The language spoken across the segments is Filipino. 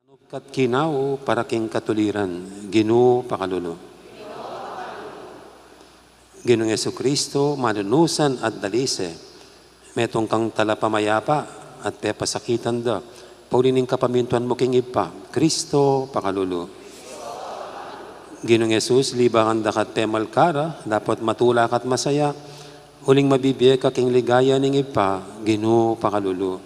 Kat kinao para king katuliran, Ginoo pakalulu. Ginoong Jesucristo, manunusan at dalise, metong kang talapamayapa at pepasakitan da, paulining kapamintuan mo king ipa, Kristo pakalulu. Ginoong Jesus, libangan dakat pemalkara, dapat matulak at masaya, uling mabibiyek ka king ligaya ning ipa, Ginoo pakalulu.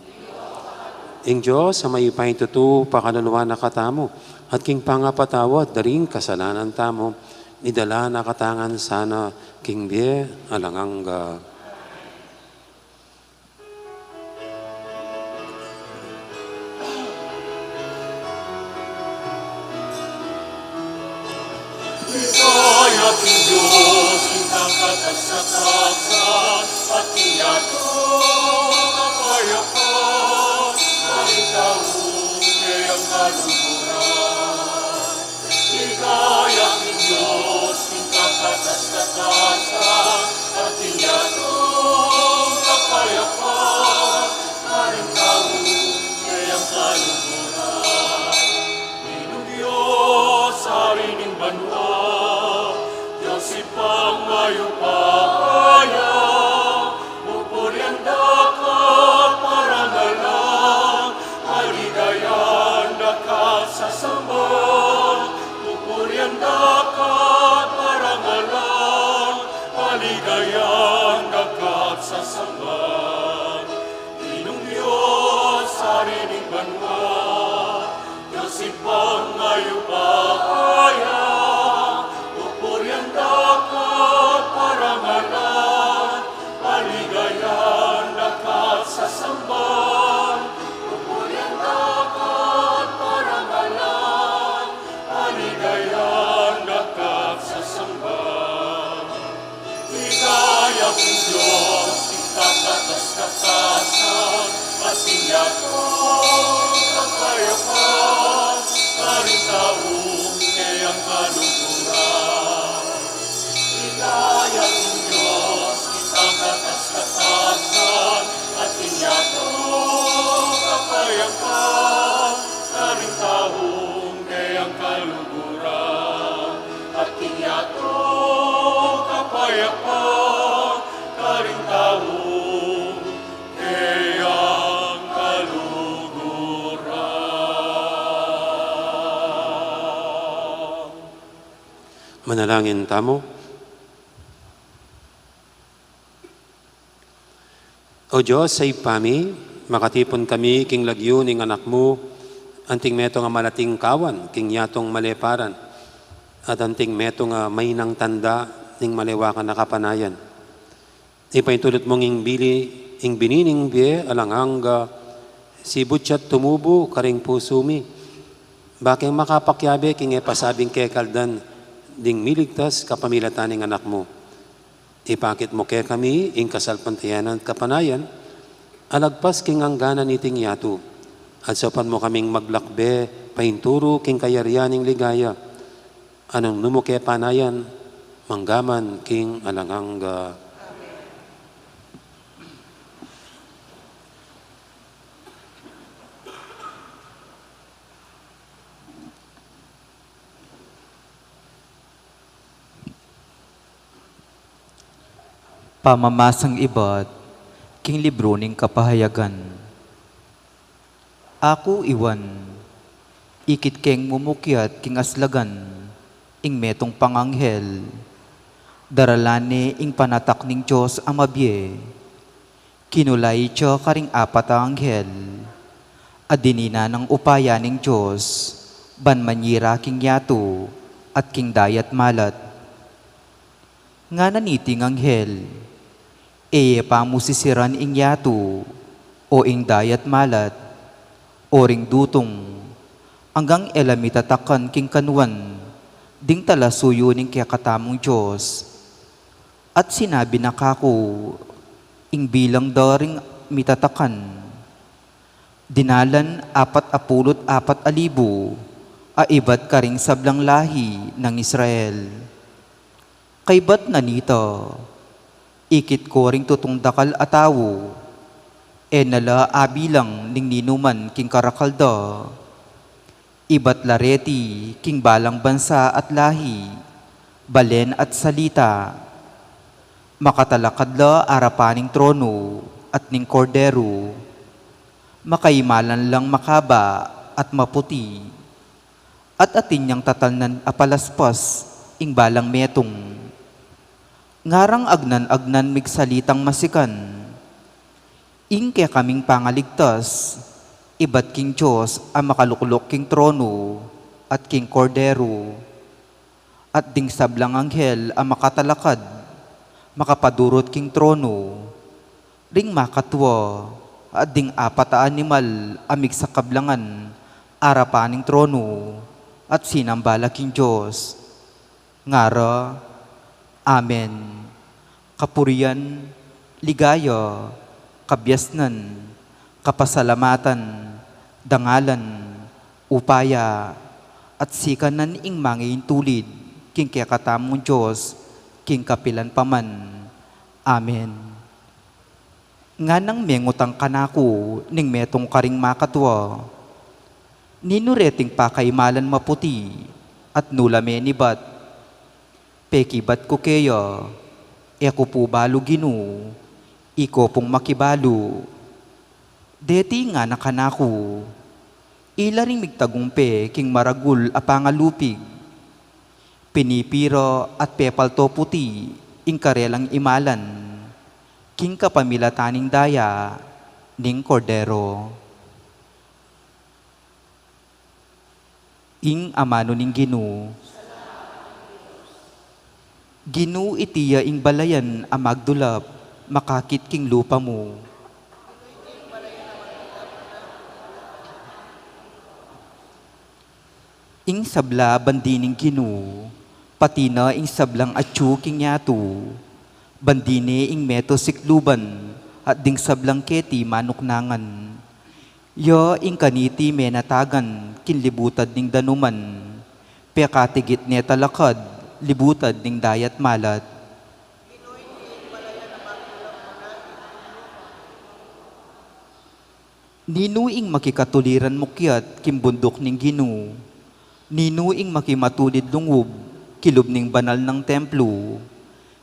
Ing Diyos, sa may ipahitutu, pakaluluwa na katamo, at king pangapatawad, daring kasalanan tamo, idala na katangan sana, king biye, alangangga. Ligaya king Diyos, intang katasakaksan, at iyatong kapayapan, Taong kayang kaluluran. Ligaya king Diyos, intang katasakaksan, at iyatong kapayapan, Taong kayang kaluluran. Ginoo Diyos, hari ning banwa, Diyos ipang mayupaya, mupurian dakat parangalang, aligayan dakat sasamba, mupurian dakat parangalang, aligayan dakat sasamba. Ginoo Diyos, hari ning banwa, Diyos ipang mayupaya, pupurian dakat parangalan, paligayan dakat sasamban, pupurian dakat parangalan, paligayan dakat sasamban. Ligaya king Diyos, ikakatas-katasan, at inyakong kakayapan, karing taong kayang kaluluran. Ligaya king Diyos, ikakatas-katasan, at inyakong kakayapan, karing taong kayang kaluluran. At inyakong kapayapan, karing taong kayang kaluluran. Manalangin tamo. O Diyos, sa ipami, makatipon kami king lagyo ning anak mo, anting meto nga malating kawan, king yatong maleparan, at anting meto nga may nang tanda, ning malewakan na kapanayan. Ipaitulot mong ing binining biye, alangangga, si butsyat tumubo, karing pusumi, baking makapakyabe, king epasabing kekaldan, ding miligtas kapamilatan ng anak mo. Ipakit mo kaya kami, ing kasalpantayanan at kapanayan, alagpas king anggana niting yato, at sopan mo kaming maglakbe, painturo king kayarianing ligaya, anong numuke panayan, manggaman king alangangga. Pamamasang ibat, king libro ning kapahayagan. Ako iwan, ikit keng mumukyat king aslagan, ing metong panganghel, daralane ing panatak ning Diyos amabye, kinulay siya karing apat ang anghel, adinina ng upaya ning Diyos, banmanyira king yato, at king dayat malat. Nga naniting anghel, pamusisiran ing yato, o ing dayat malat, o ring dutong, hanggang elamitatakkan king kanwan, ding talasuyo ning kakatamong Diyos. At sinabi na kako, ing bilang daring mitatakan, dinalan 44,000, aibat karing sablang lahi ng Israel. Kaybat na nito, ikit ko ring tutong dakal atawo, nala abilang ning ninuman king karakalda, Iba't lareti, king balang bansa at lahi, balen at salita, makatalakadla arapaning trono at ning kordero, makaimalan lang makaba at maputi, at atin niyang tatalnan apalaspas, ing balang metong, ngarang agnan-agnan migsalitang masikan, ing kaya kaming pangaligtas, iba't king Diyos ang makaluklok king trono at king kordero, at ding sablang anghel ang makatalakad, makapadurot king trono, ring makatwa, at ding apat a animal amig sa kablangan, arapaning trono, at sinambala king Diyos. Ngara, Amen. Kapurian, ligaya, kabyasnan, kapasalamatan, dangalan, upaya, at sikanan ing mangin tulid, king kakatamong Diyos, king kapilan paman. Amen. Nga nang mengutang kanako, ning metong karing makatwa, ninureting pakaimalan maputi, at nulame ni bat, pekibat ko kaya, eko po balo ginu, iko pong makibalo, deti nga nakanako, ila ring migtagumpe king maragul a pangalupig, pinipiro at pepalto puti, ing karelang imalan, king kapamilataning daya, ning kordero. Ing amano ning Ginu, Ginu itiya ing balayan a magdulap, makakit king lupa mo. Ing sabla bandining Ginu, pati na ing sablang atsu king yato, bandine ing meto sikluban, at ding sablang keti manuknangan. Yo ing kaniti menatagan, kinlibutad ning danuman, pekatigit ne talakad, libutad ning dayat malat. Ninuing makikatuliran mukyat, kimbundok ning Ginu, ninuing makimatulid lungub, kilub ning banal ng templo,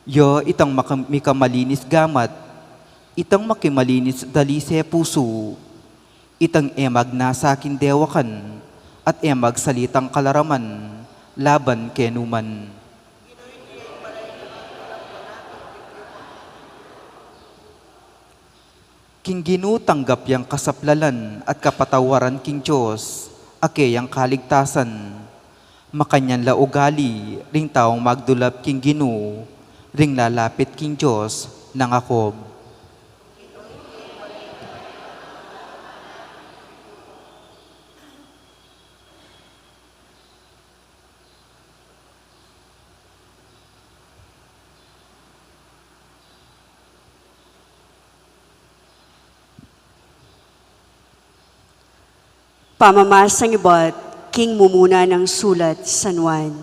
yo itang mikamalinis gamat, itang makimalinis dalise puso, itang emag nasa akin dewakan, at emag salitang kalaraman, laban kenuman. King Ginu tanggap yang kasaplalan at kapatawaran king Diyos, ake yang kaligtasan, makanyan la ugali, ring taong magdulap king Ginu, ring lalapit king Diyos, nangakob. Pamamasang iba't king mumuna ng sulat San Juan.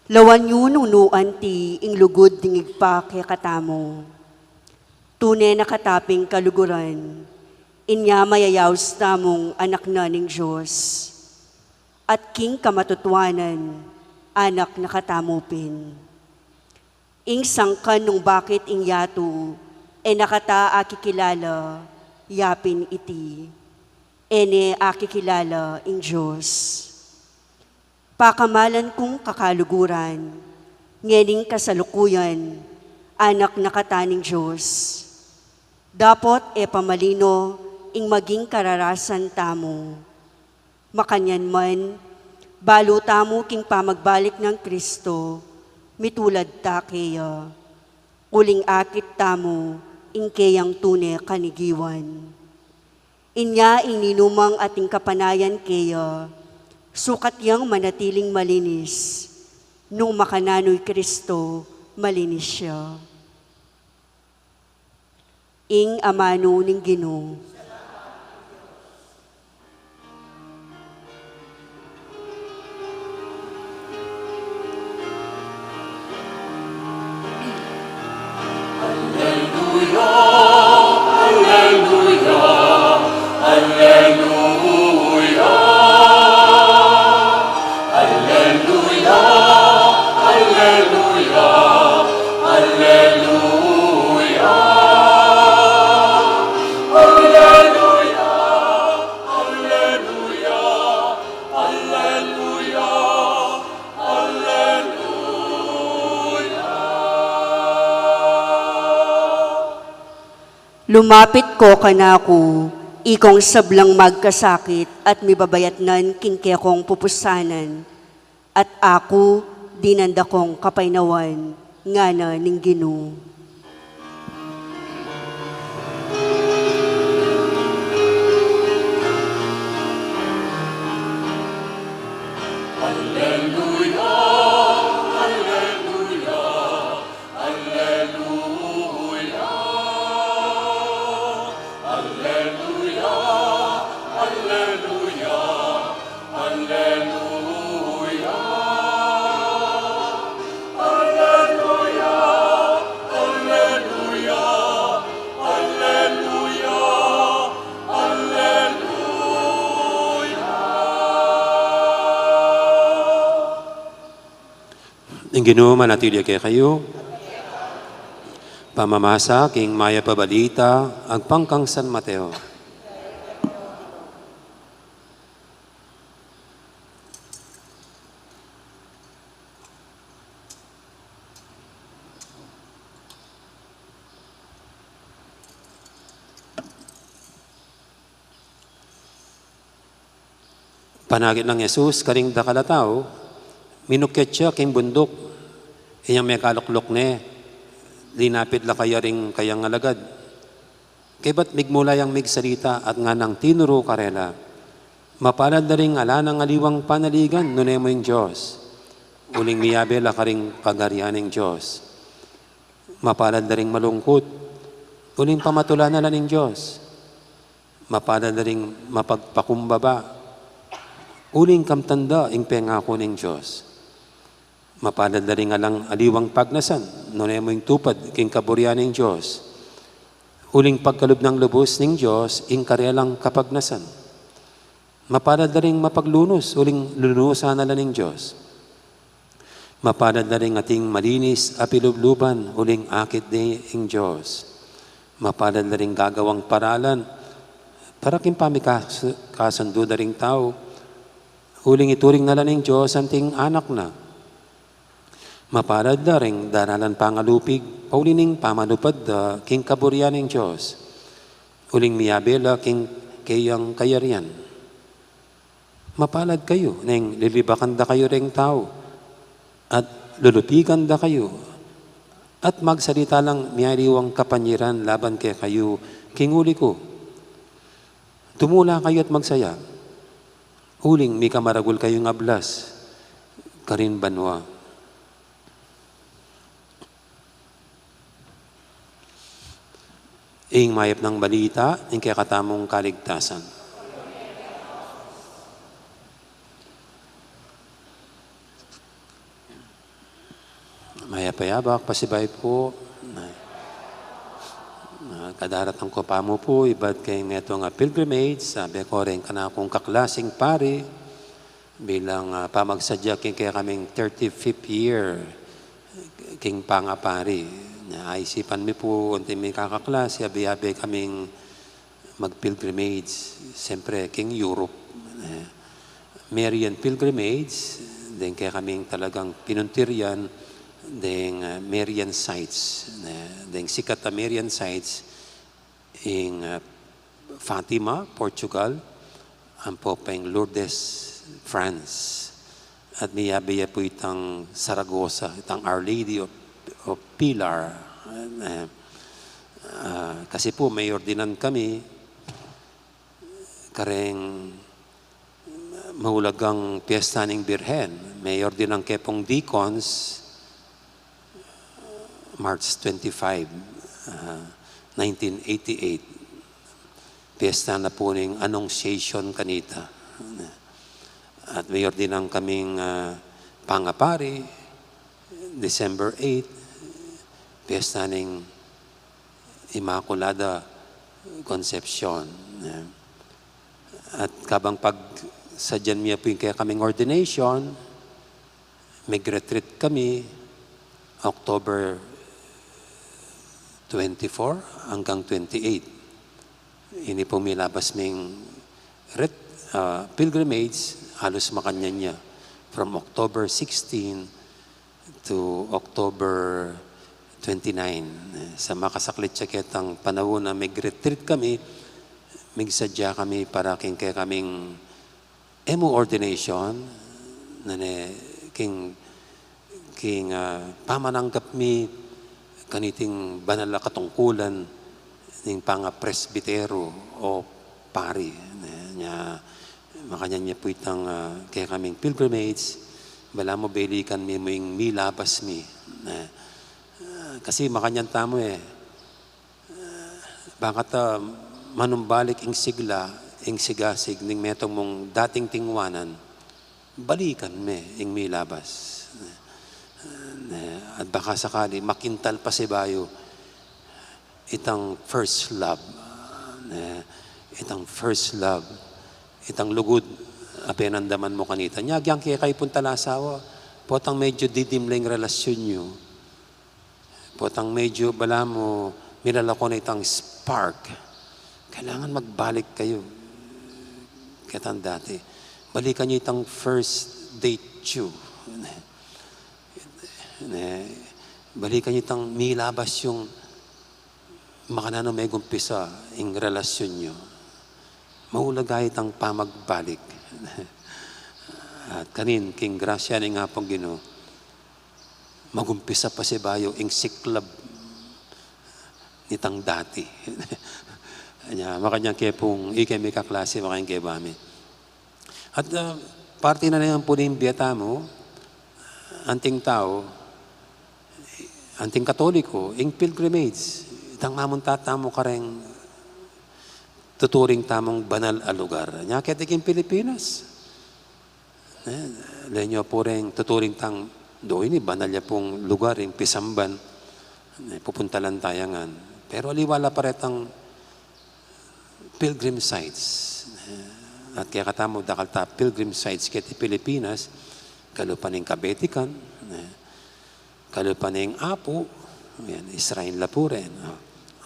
Lawan yun unuan ti ing lugod dingigpa kay katamo. Tunay na kataping kaluguran, inya mayayaws tamong anak na ning Diyos. At king kamatutuanan, anak na katamupin. Ing sangkan nung bakit ing yato, nakata akikilala, yapin iti. Ene akikilala ing Diyos. Pakamalan kong kakaluguran, ngening kasalukuyan, anak na kataning Diyos. Dapot pamalino ing maging kararasan tamo. Makanyan man, balo tamo king pamagbalik ng Kristo, mitulad ta kaya. Uling akit tamo, ing kayang tune kanigiwan. Inya ininumang ating kapanayan kaya, sukat yang manatiling malinis, nung makanano'y Kristo, malinis siya. Ing amano ning Ginoo. Alleluia, alleluia. Lumapit ko kanako, ikong sablang magkasakit at mibabayatnan kingkekong pupusanan. At ako, dinanda kong kapaynawan, ngana ning Ginoo. Ang Ginoo manatili kay kayo. Pamamasa king maya pabalita ang pangkang San Mateo. Panagit ng Yesus karing dakalataw, minukit siya king bundok, iyang may kaluklok ne, linapit la kaya ring kayang alagad. Kay ba't migmula yang migsalita at nga nang tinuro karela, mapalad na ring ala ng aliwang panaligan, nunay mo yung Diyos. Uling miyabe la karing pagarian ng Diyos. Mapalad na ring malungkot, uling pamatula na lang ng Diyos. Mapalad na ring mapagpakumbaba, uling kamtanda ing pengako ng Diyos. Mapalad na rin alang aliwang pagnasan, nunay mo yung tupad, king kaburian ng Diyos. Uling pagkalub ng lubos ng Diyos, ing karelang kapagnasan. Mapalad na rin mapaglunos, uling lunusan na lang ng Diyos. Mapalad na rin ating malinis apilubluban, uling akit din ng Diyos. Mapalad na rin gagawang paralan, para kimpami kasando na rin tao, uling ituring na lang ng Diyos anting anak na. Mapalad na rin daralan pangalupig, paulining pamanupad da king kaburian ng Diyos. Uling miyabela king kayang kayarian. Mapalad kayo, neng lilibakan da kayo ring tao, at lulupigan da kayo, at magsalita lang miyariwang kapanyiran laban kay kayo, king uli ko. Tumula kayo at magsaya. Uling may kamaragul kayong ablas, karin banwa. Ing mayap ng balita, ing kaya katamong kaligtasan. Mayapayabak, pasibay po. Kadarat ang kopamo po, iba't kay neto nga pilgrimage, sabi ko rin ka na akong kaklasing pare, bilang pamagsadya king kaya kaming 35th year, king pangapari. Naisipan mi po, unti may kakaklase, abi-abi kaming mag-pilgrimage, siyempre king Europe. Marian pilgrimage, then kaya kaming talagang pinuntiryan, then Marian sites, then sikat na Marian sites, in Fatima, Portugal, ang Popeng Lourdes, France. At niyabiya po itang Saragossa, itang Our Lady of Pilar. Kasi po may ordinan kami, kareng mahulagang piyesta ng Birhen. May ordinan kepong deacons, March 25, 1988. Piyesta na po ng Annunciation kanita. At mayor din ang kaming pangapari, December 8, piyesta ng Immaculada Concepcion. At kabang sadyan niya po yung kaya kaming ordination, mag-retreat kami, October 24 hanggang 28. Ini po milabas ng pilgrimage, halos makanya niya from October 16 to October Sa makasaklit siya kitang panahon na mag-retreat kami, magsadya kami para kaya kaming emo ordination, na pamananggap mi kaniting banal na katungkulan ng panga presbitero o pari. Makanya niya po itang kaya kaming pilgrimage, bala mo belikan mi mo yung milabas mi. Kasi makanyan tamo bakit manumbalik ing sigla, ing sigasig, ning metong mong dating tingwanan, balikan me ing milabas. At baka sakali makintal pa si bayo itang first love. Itang lugod apenandaman mo kanita. Nyagyang kaya kayo punta lasawa, potang medyo didimling relasyon nyo. Potang medyo bala mo, milalako na itang spark. Kailangan magbalik kayo. Katang dati. Balikan nyo itang first date nyo. Balikan nyo itang milabas yung makanano may gumpisa yung relasyon nyo. Maulagay itang pamagbalik. At kanin, king grasya ni nga pong Ginoo, magumpisa pa si bayo ing siklab nitang dati. Makanyang kaya pong ikay kaklase, makanyang kaya bami. At parte na naman po ng biyata mo, anting tao, anting katoliko, ing pilgrimage, itang mamuntata mo ka rin tuturing tamong banal a lugar. Nyakit iking Pilipinas. Lenyo po rin tuturing tang doon ni banal ya pong lugar, yung Pisamban, pupunta lang tayangan. Pero aliwala pa rin ang pilgrim sites. At kaya katamo, dakalta pilgrim sites kiti Pilipinas, kalupan ng Kabetikan, kalupan ng Apo, Israel la po rin.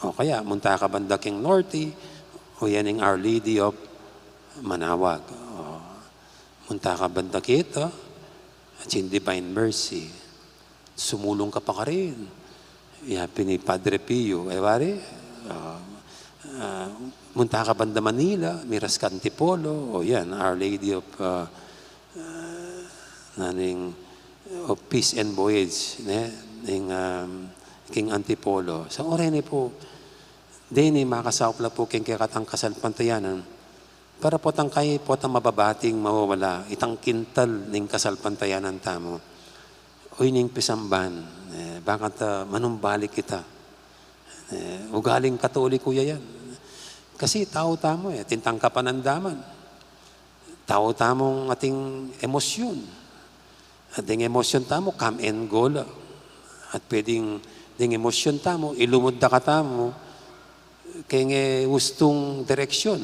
O kaya, munta ka banda king Norte, o yan ang Our Lady of Manawag. Munta ka banda kita, at yung Divine Mercy, sumulong ka pa ka rin. Yapi ni Padre Pio, pare, munta ka banda Manila, Miras Cantipolo, o yan, Our Lady of Peace and Voyage, ng King Antipolo. Sa orene po, dini makasawap la po king kakatang kasalpantayanan, para po tang kay po tang mababating mawawala, itang kintal ning kasalpantayanan tamo. Uy ning Pisamban, bakit manumbalik kita. Ugaling katoliko yan. Kasi tao tamo tintang kapanandaman. Tao tamong ating emosyon. At yung emosyon tamo, come and go la. At pwedeng yung emosyon tamo, ilumod na ka tamo, kaya gustong direksyon.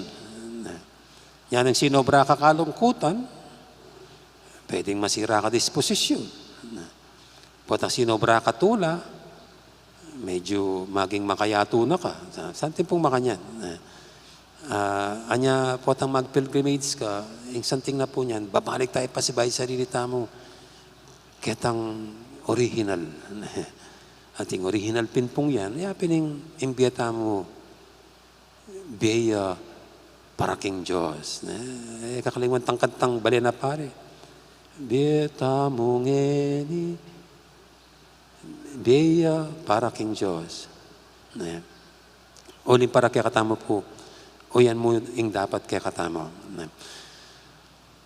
Yan ang sinobra ka kalungkutan, pwedeng masira ka disposisyon. Pwedeng sinobra ka tula, medyo maging makayato na ka. Saan pong makanyan? Anya potang mag-pilgrimage ka, yung santing na po niyan, babalik tayo pa si bahay sarili tamo, ketang original. Ating original pinpong yan, pining imbiyata mo, beya para king Diyos. Kakalimutan tang kantang bali na pare. Biyata mo ngeni, beya para king Diyos. Uling para kaya katamo po, o yan mo yung dapat kaya katamo.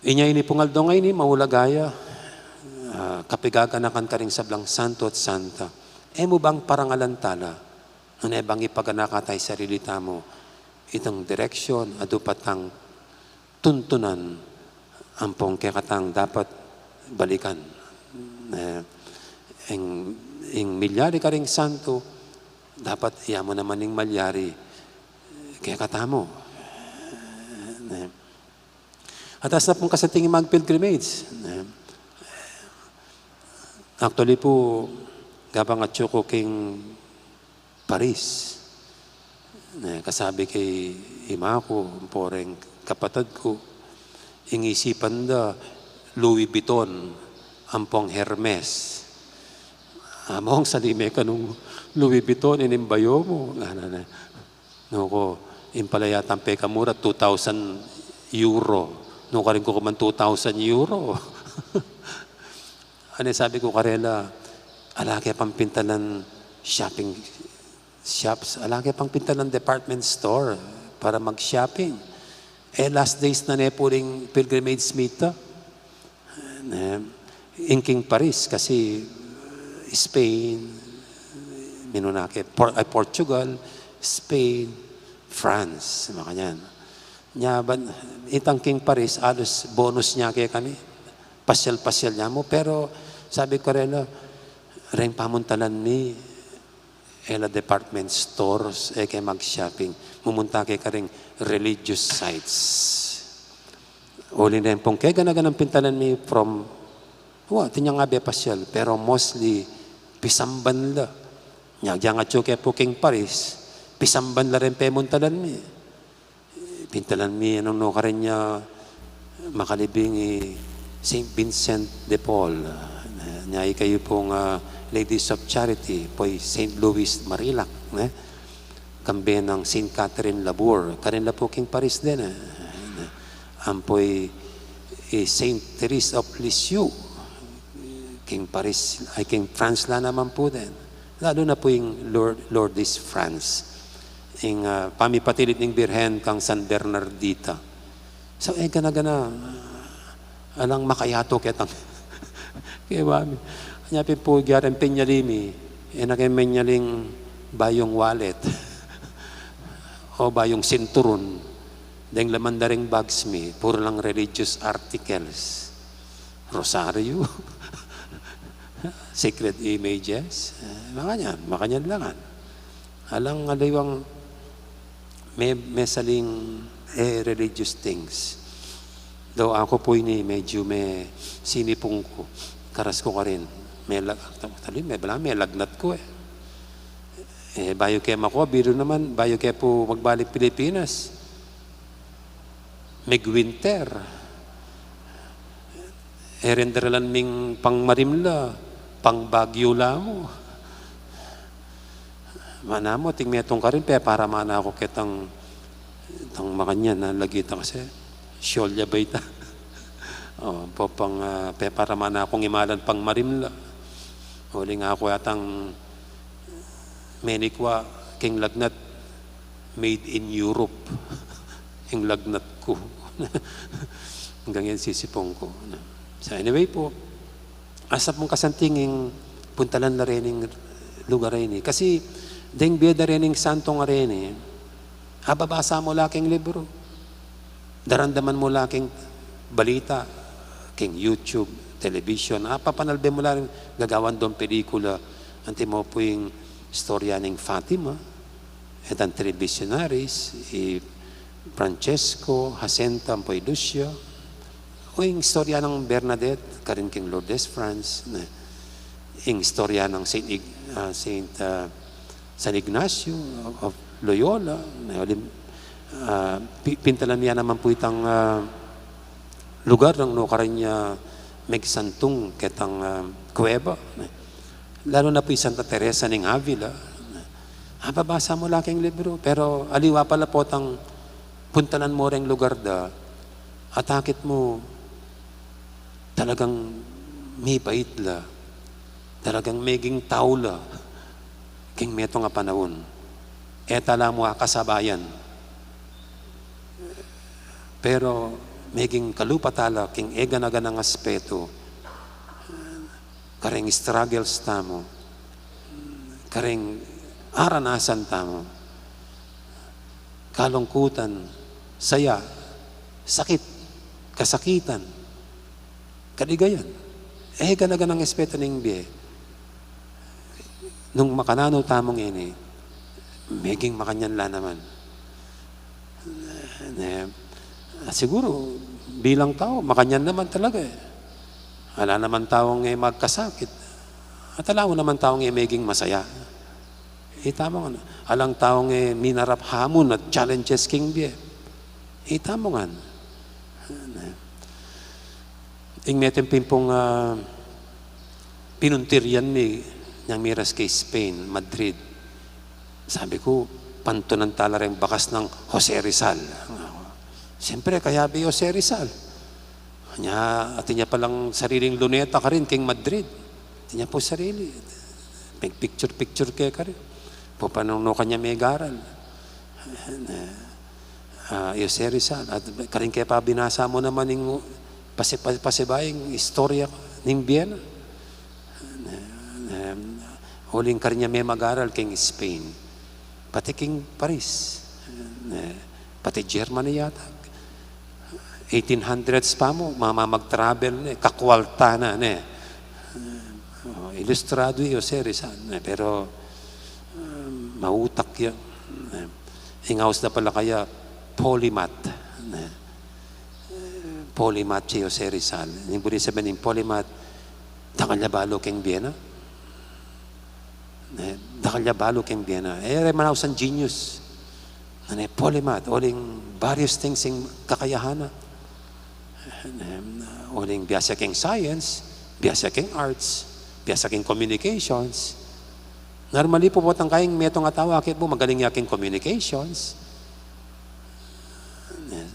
Inya ini pungal do ngayon, maulagaya, kapigaganakan ka rin sablang santo at santa. Mo bang parangalantala, ano bang ipaganakatay sarili tamo, itang direksyon, adupatang tuntunan, ampong kekatang dapat balikan. Ing milyari ka ring santo, dapat iya mo naman ing malyari, kekatamo. Atas na pong kasating mag-pilgrimage. Actually po, gabang at ko king Paris. Kasabi kay ima ko, poreng kapatid ko, ingisipan da Louis Vuitton, ampong Hermes. Among salime ka nung Louis Vuitton, inimbayo mo. Nuko, impalaya tampe ka mura, 2,000 euro. Nung ka rin ko kuman 2,000 euro. Ano sabi ko, Karela, alaki pang pintalan shopping shops, alaki pang pintalan department store para mag-shopping. Last days na puling pilgrimage meet to. In King Paris, kasi Spain, Portugal, Spain, France, makanyan. Itang King Paris, alos bonus niya kaya kami. Pasyal-pasyal niya mo. Pero sabi ko rin, rin pamuntalan ni department stores, kaya mag-shopping. Mumunta kay karing religious sites. Uli na pong kaya ganaganang pintalan mi from, tinyang nga pasyal, pero mostly, pisamban la. Diyan nga tsuke po King Paris, pisamban la rin pemuntalan mi. Pintalan mi, anong no ka rin niya, makalibing St. Vincent de Paul. Nyay kayo pong Ladies of Charity, po'y St. Louis Marilac. Kambe ng St. Catherine Labour. Kanila po King Paris din. Ampoy St. Therese of Lisieux. King Paris, ay King France la naman po din. Lalo na po yung Lourdes, France. Yung pamipatilit ng Birhen kang San Bernardita. So, gana-gana, alang makayato ketang. Kaya mami, anyapin po gyaren penyalimi, nakamenyaling bayong wallet, o bayong sinturon, dahil laman na rin bags mi, puro lang religious articles, rosaryo, sacred images, makanyan langan. Alang aliwang may saling religious things. Though ako po ini medyo may sinipong ko, karas ko ka rin. May lagnat ko bayo kaya ako, biro naman, bayo kaya po magbalik Pilipinas. Mag-winter. Renderalan ming pang Marimla, pang Baguio la mo. Mana mo, tingmetong ka rin, para mana ako kitang makanyan na lagita kasi. Siyolya ba ita? Para mana akong imalan pang Marimla. Huli nga ako atang menikwa king lagnat made in Europe. King lagnat ko. Hanggang yan sisipong ko. So anyway po, asap mong kasantinging puntalan na rin yung lugar rin. Kasi ding biyada rin yung santong rin. Ababasa mo laking libro. Darandaman mo laking balita, king YouTube, television. Papanalbe mo lang gagawan doon pelikula. Anti mo po yung istorya ng Fatima, at ang televisionaries, Francesco, Jacinta, Ampoy Lucio, o yung istorya ng Bernadette, karin king Lourdes, France, yung istorya ng San Ignacio of Loyola, pintalan niya naman po itang lugar ng karin niya megsantung ketang kuweba. Lalo na po yung Santa Teresa ng Avila. Babasa mo laking libro. Pero aliwa pala po tang puntalan mo rin lugar da, atakit mo talagang may bait la, talagang meging tao la, king meto nga panahon. Tala mo kasabayan. Pero meging kalupatala, king ega-naganang aspeto, kareng struggles tamo, kareng aranasan tamo, kalungkutan, saya, sakit, kasakitan, kaligayan. Ega-naganang aspeto ng biye. Nung makanano tamong ini, meging makanyan la naman. Siguro, bilang tao, makanyan naman talaga Ala naman taong magkasakit. At alam mo naman taong maging masaya. Tama nga. Alang taong minarap hamon at challenges king biye. Tama nga. Ing metin pimpong pinuntiryan ni niyang miras kay Spain, Madrid. Sabi ko, panto ng tala rin bakas ng Jose Rizal. Siyempre, kaya ba Jose Rizal? Ati niya palang sariling luneta ka rin king Madrid. Ati niya po sarili. May picture ka rin. Pupanong kanya may garal. Jose Rizal. At karin kaya pa binasa mo naman yung pasibayang istorya ng Vienna. Huling kanya may mag-aral king Spain. Pati king Paris. Pati Germany yata. 1800s pa mo, mag-travel, kakwalta na. Ilustrado yung Jose Rizal. Pero mautak yan. Ingaws na pala kaya polymath. Polymath si Jose Rizal. Yung buli sabihin ng polymath, dakalyabalo king Vienna. Dakalyabalo king Vienna. Manaus ang genius. Polymath, oling various things yung kakayahana. Oling biyasa king science, biyasa king arts, biyasa king communications. Normally po ang kayong metong atawa, akit po magaling yaking communications.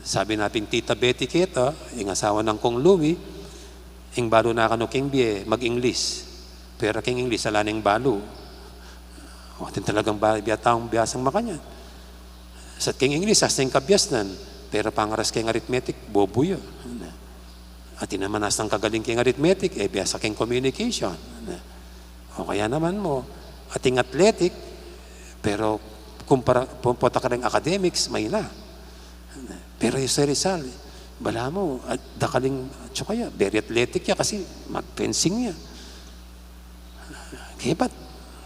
Sabi natin, Tita Betty kita, yung asawa ng Kong Louie, yung balo na kano king Bie, mag-English. Pero king English, ala ning balo. Atin talagang biyatang biyasang makanyan. Sa king English, as ning kabyasnan, pero pangaras king arithmetic, bobo yun. Atin naman as ng kagaling king arithmetic, biyasa king communication. O kaya naman mo, ating athletic, pero kumpara pumunta ka rin academics, may na. Pero yung Jose Rizal, bala mo, dakaling, kaya, very athletic niya kasi mag-fencing niya. Kaya ba't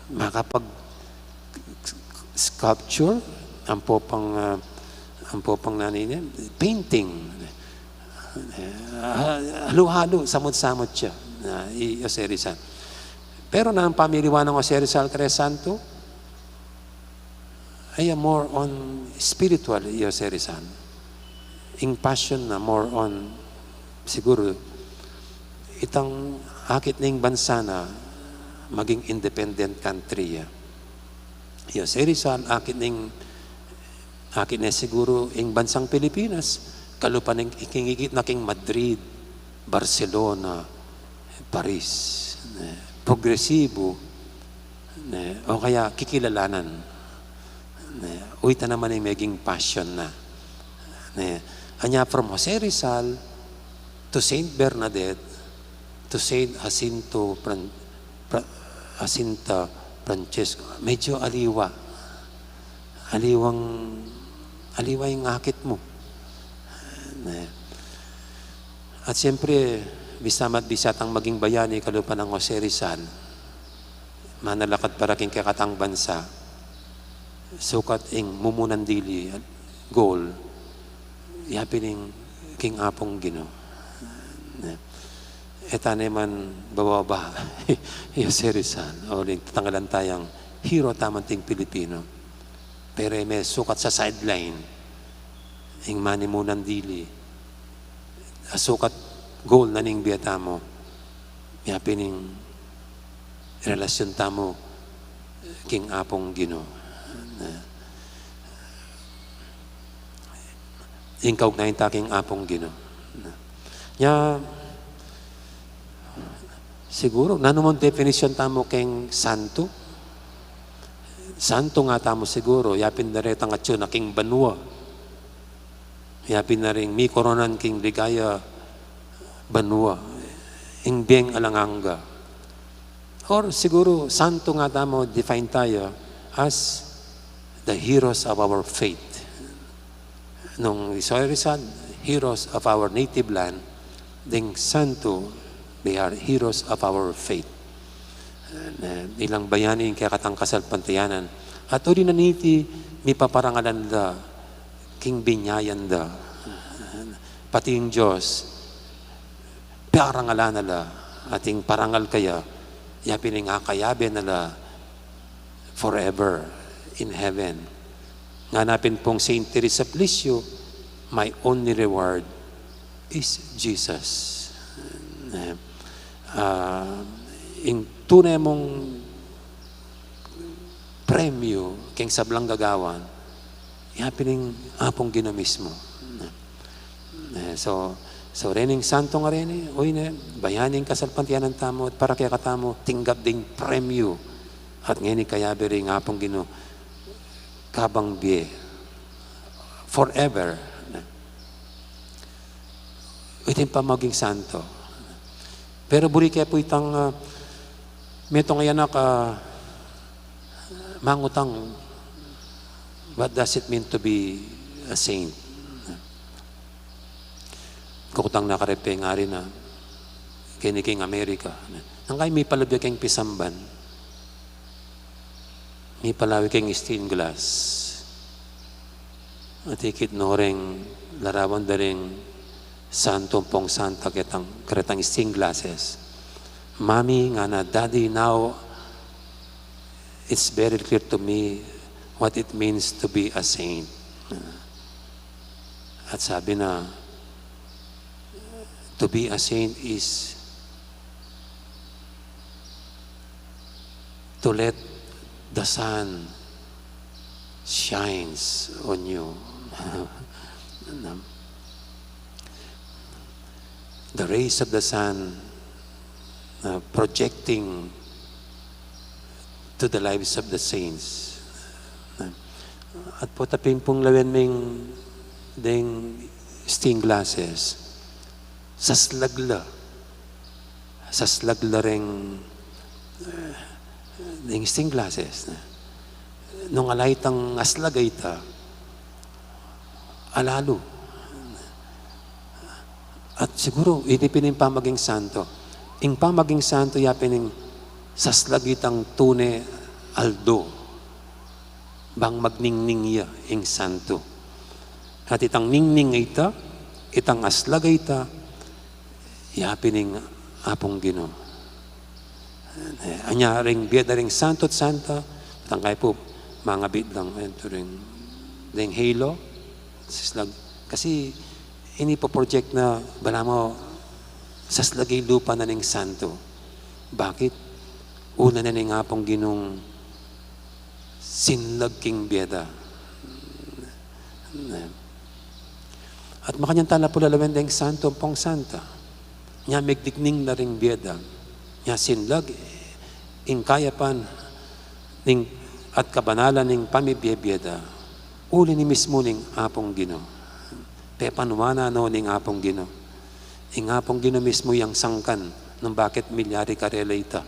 makapag-sculpture, ang popang nanay niya, painting. Halo-halo, samot-samot siya, Jose Rizal. Pero na ang pamiliwan ng Jose Rizal Cresanto ay more on spiritual Jose Rizal. In passion na more on siguro itang akit ning bansa na maging independent country. Jose Rizal akit na siguro ing bansang Pilipinas kalupan ng ikingigit na king Madrid, Barcelona, Paris. Progresibo o kaya kikilalanan uita naman ay maging passion na anya from Jose Rizal to Saint Bernadette to Saint Jacinto Francesco medyo aliwang yung akit mo at siyempre bisamat bisatang maging bayani kalupan ng Jose Rizal. Manalakad para king kakatang bansa. Sukat ing mumunan dili goal. Yapining king apong Ginoo. Eta naman bababa Jose Rizal. O tatanggalan tayang hero tamanting Pilipino. Pero may sukat sa sideline. Ing manimunan dili. Sukat goal na ning biyata mo, yapining relasyon tamo king apong Ginoo. Ingkaw na yung taking apong Ginoo. Siguro, nanumang definition tamo king santo? Santo nga tamo siguro, yapin na rin ang atyo na king banwa. Yapin na rin mi koronan king ligaya banwa, ing bieng alanganga. Or siguro, santo nga tamo, define tayo as the heroes of our faith. Nung Jose Rizal, heroes of our native land, ding santo, they are heroes of our faith. Ilang bayani yung kakatang kasal pantayanan. At uli na niti, may paparangalan da, king binyayan da. Pati yung Diyos, parangalan nala, ating parangal kaya, yapining akayabe nala forever in heaven. Nganapin pong Saint Teresa of Lisieux, my only reward is Jesus. Yung tunay mong premyo king sablang gagawan, yapining apong Ginoo mismo. So rening santo nga rin, uy na, bayaning kasalpantian ng tamo, at para kaya katamo, tinggap ding premyo. At ngayon kayabi rin apong Ginoo, kabang biye, forever. Itin pa maging santo. Pero buri kaya po itang, meto ngayon mangutang, what does it mean to be a saint? Kukutang nakarepe nga rin na kiniking Amerika. Nang kayo may palabya kayong pisamban, may palawi kayong stained glass. At ikit no ring larawan da ring santong pong santa karetang stained glasses. Mami nga na, Daddy, now it's very clear to me what it means to be a saint. At sabi na, to be a saint is to let the sun shines on you. The rays of the sun projecting to the lives of the saints. At po taping pong lawen ming ding stained glasses. Saslagla ring ding stained glasses. Nung alay tang aslagay ta, alalo. At siguro, itipinin pamaging santo. Ing pamaging santo, yapining saslagitang tune aldo. Bang magningning ya, ing santo. At itang ningning ita, itang aslagay ta, yapining apong Ginoo. Anya ring biyada ring santo at santa, tangkay po, mga bidlang, ito ring halo, kasi, ini po project na bala mo saslagay lupa na ning santo. Bakit? Una na ning apong Ginong sinlag king biyada. At makanyang tala po lalawen ding santo pong santa. Nya megdikning na ring biyada. Nya sinlag ing kayapan ning at kabanalan ning pamibiyada. Uli ni mismo ning apong Ginoo. Panuwana no ning apong Ginoo. Ing apong Ginoo mismo yang sangkan nung bakit milyari karela ita.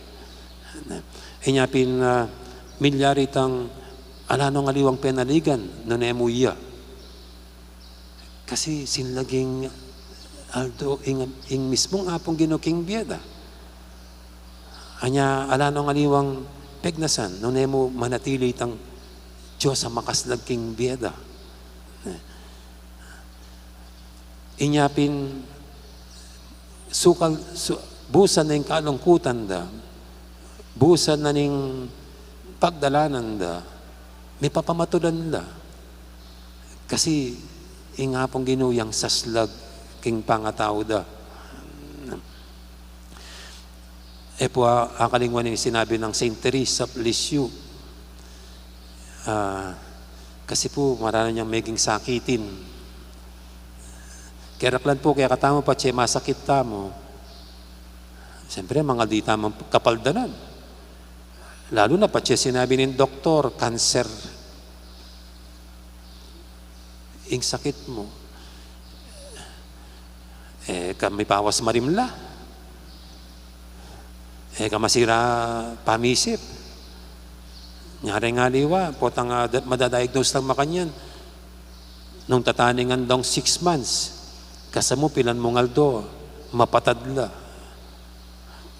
Inyapin milyari tang alano nga liwang penaligan no nemuya. Kasi sinlaging aldo ing mismong apong Ginoo king biyada. Anya alano nga liwang pegnasan no nemo manatili tang Diyos sa makaslag king biyada. Inyapin busan na yung kalungkutan da, busan na yung pagdalanan da, may papamatulan da. Kasi ingapong ginuyang saslag king pangataw da. Po akalingwan yung sinabi ng Saint Teresa of Lisieux. Kasi po marami niyang maging sakitin. Kaya raklan po, kaya katamo pa siya masakit tamo. Siyempre, mga di tamang kapaldanan. Lalo na pa siya sinabi ng doktor, cancer. Ing sakit mo. May pawas marimla. Kamasira pamisip. Nyari nga liwa, potang madadiagnose lang makanyan. Nung tataningan daw 6 months, kasamo pilan mong aldo, mapatadla.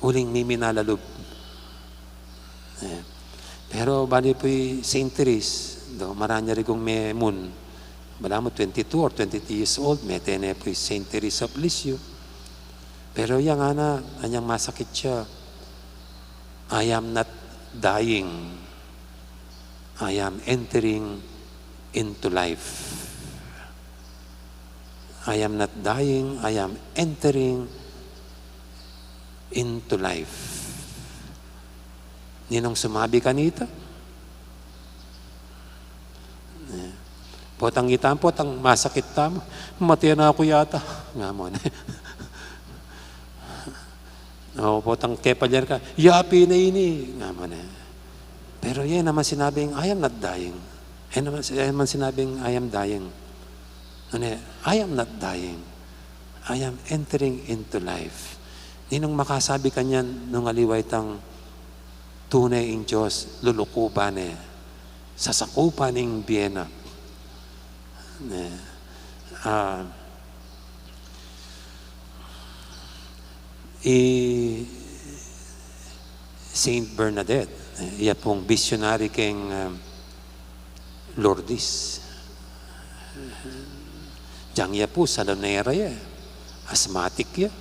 Uling miminalalob. Pero bali po'y Saint Therese, do, maranya rin kong may moon. Bala mo 22 or 23 years old, may tene po'y Saint Teresa of Lisieux. Pero yung ana, anyang masakit siya. I am not dying. I am entering into life. I am not dying, I am entering into life. Ninong sumabi kanita, Potang itaan, potang masakit tamo. Mataya na ako yata. Nga mo na. O, potang kepalyar ka. Yapi na ini. Nga mo na. Pero yan naman sinabing, I am not dying. Yan naman sinabing, I am dying. Ano, I am not dying. I am entering into life. Ninong makasabi kanyan nung aliway tang tunay in Diyos, lulukupan sasakupan ng biyena. Saint Bernadette, iya pong visionary keng Lourdes. Diyan iya po, salonera ya, asthmatic ya.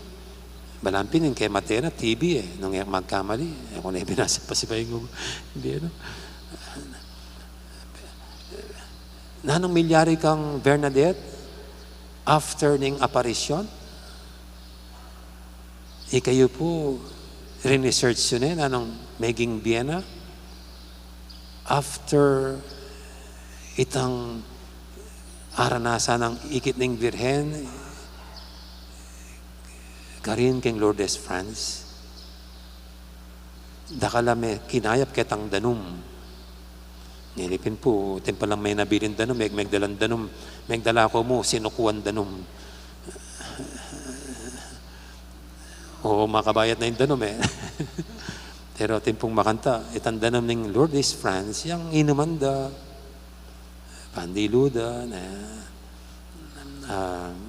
Balampin yung kay Matena, TB nung magkamali. Ako na binasa pa si Pahingo. Hindi Nanong milyari kang Bernadette, after ning aparisyon, kayo po, rin-research yun nanong maging Vienna, after itang aranasan ng ikit ning Birhen, karin keng Lourdes, France, dakalame kinayap ketang danum. Nilipin po, palang may nabilin danum, megdalan danum, megdala ko mo, sinukuan danum. Oo, makabayat na yung danum Pero timpong makanta, itang danum ng Lourdes, France, yung inumanda, pandiluda,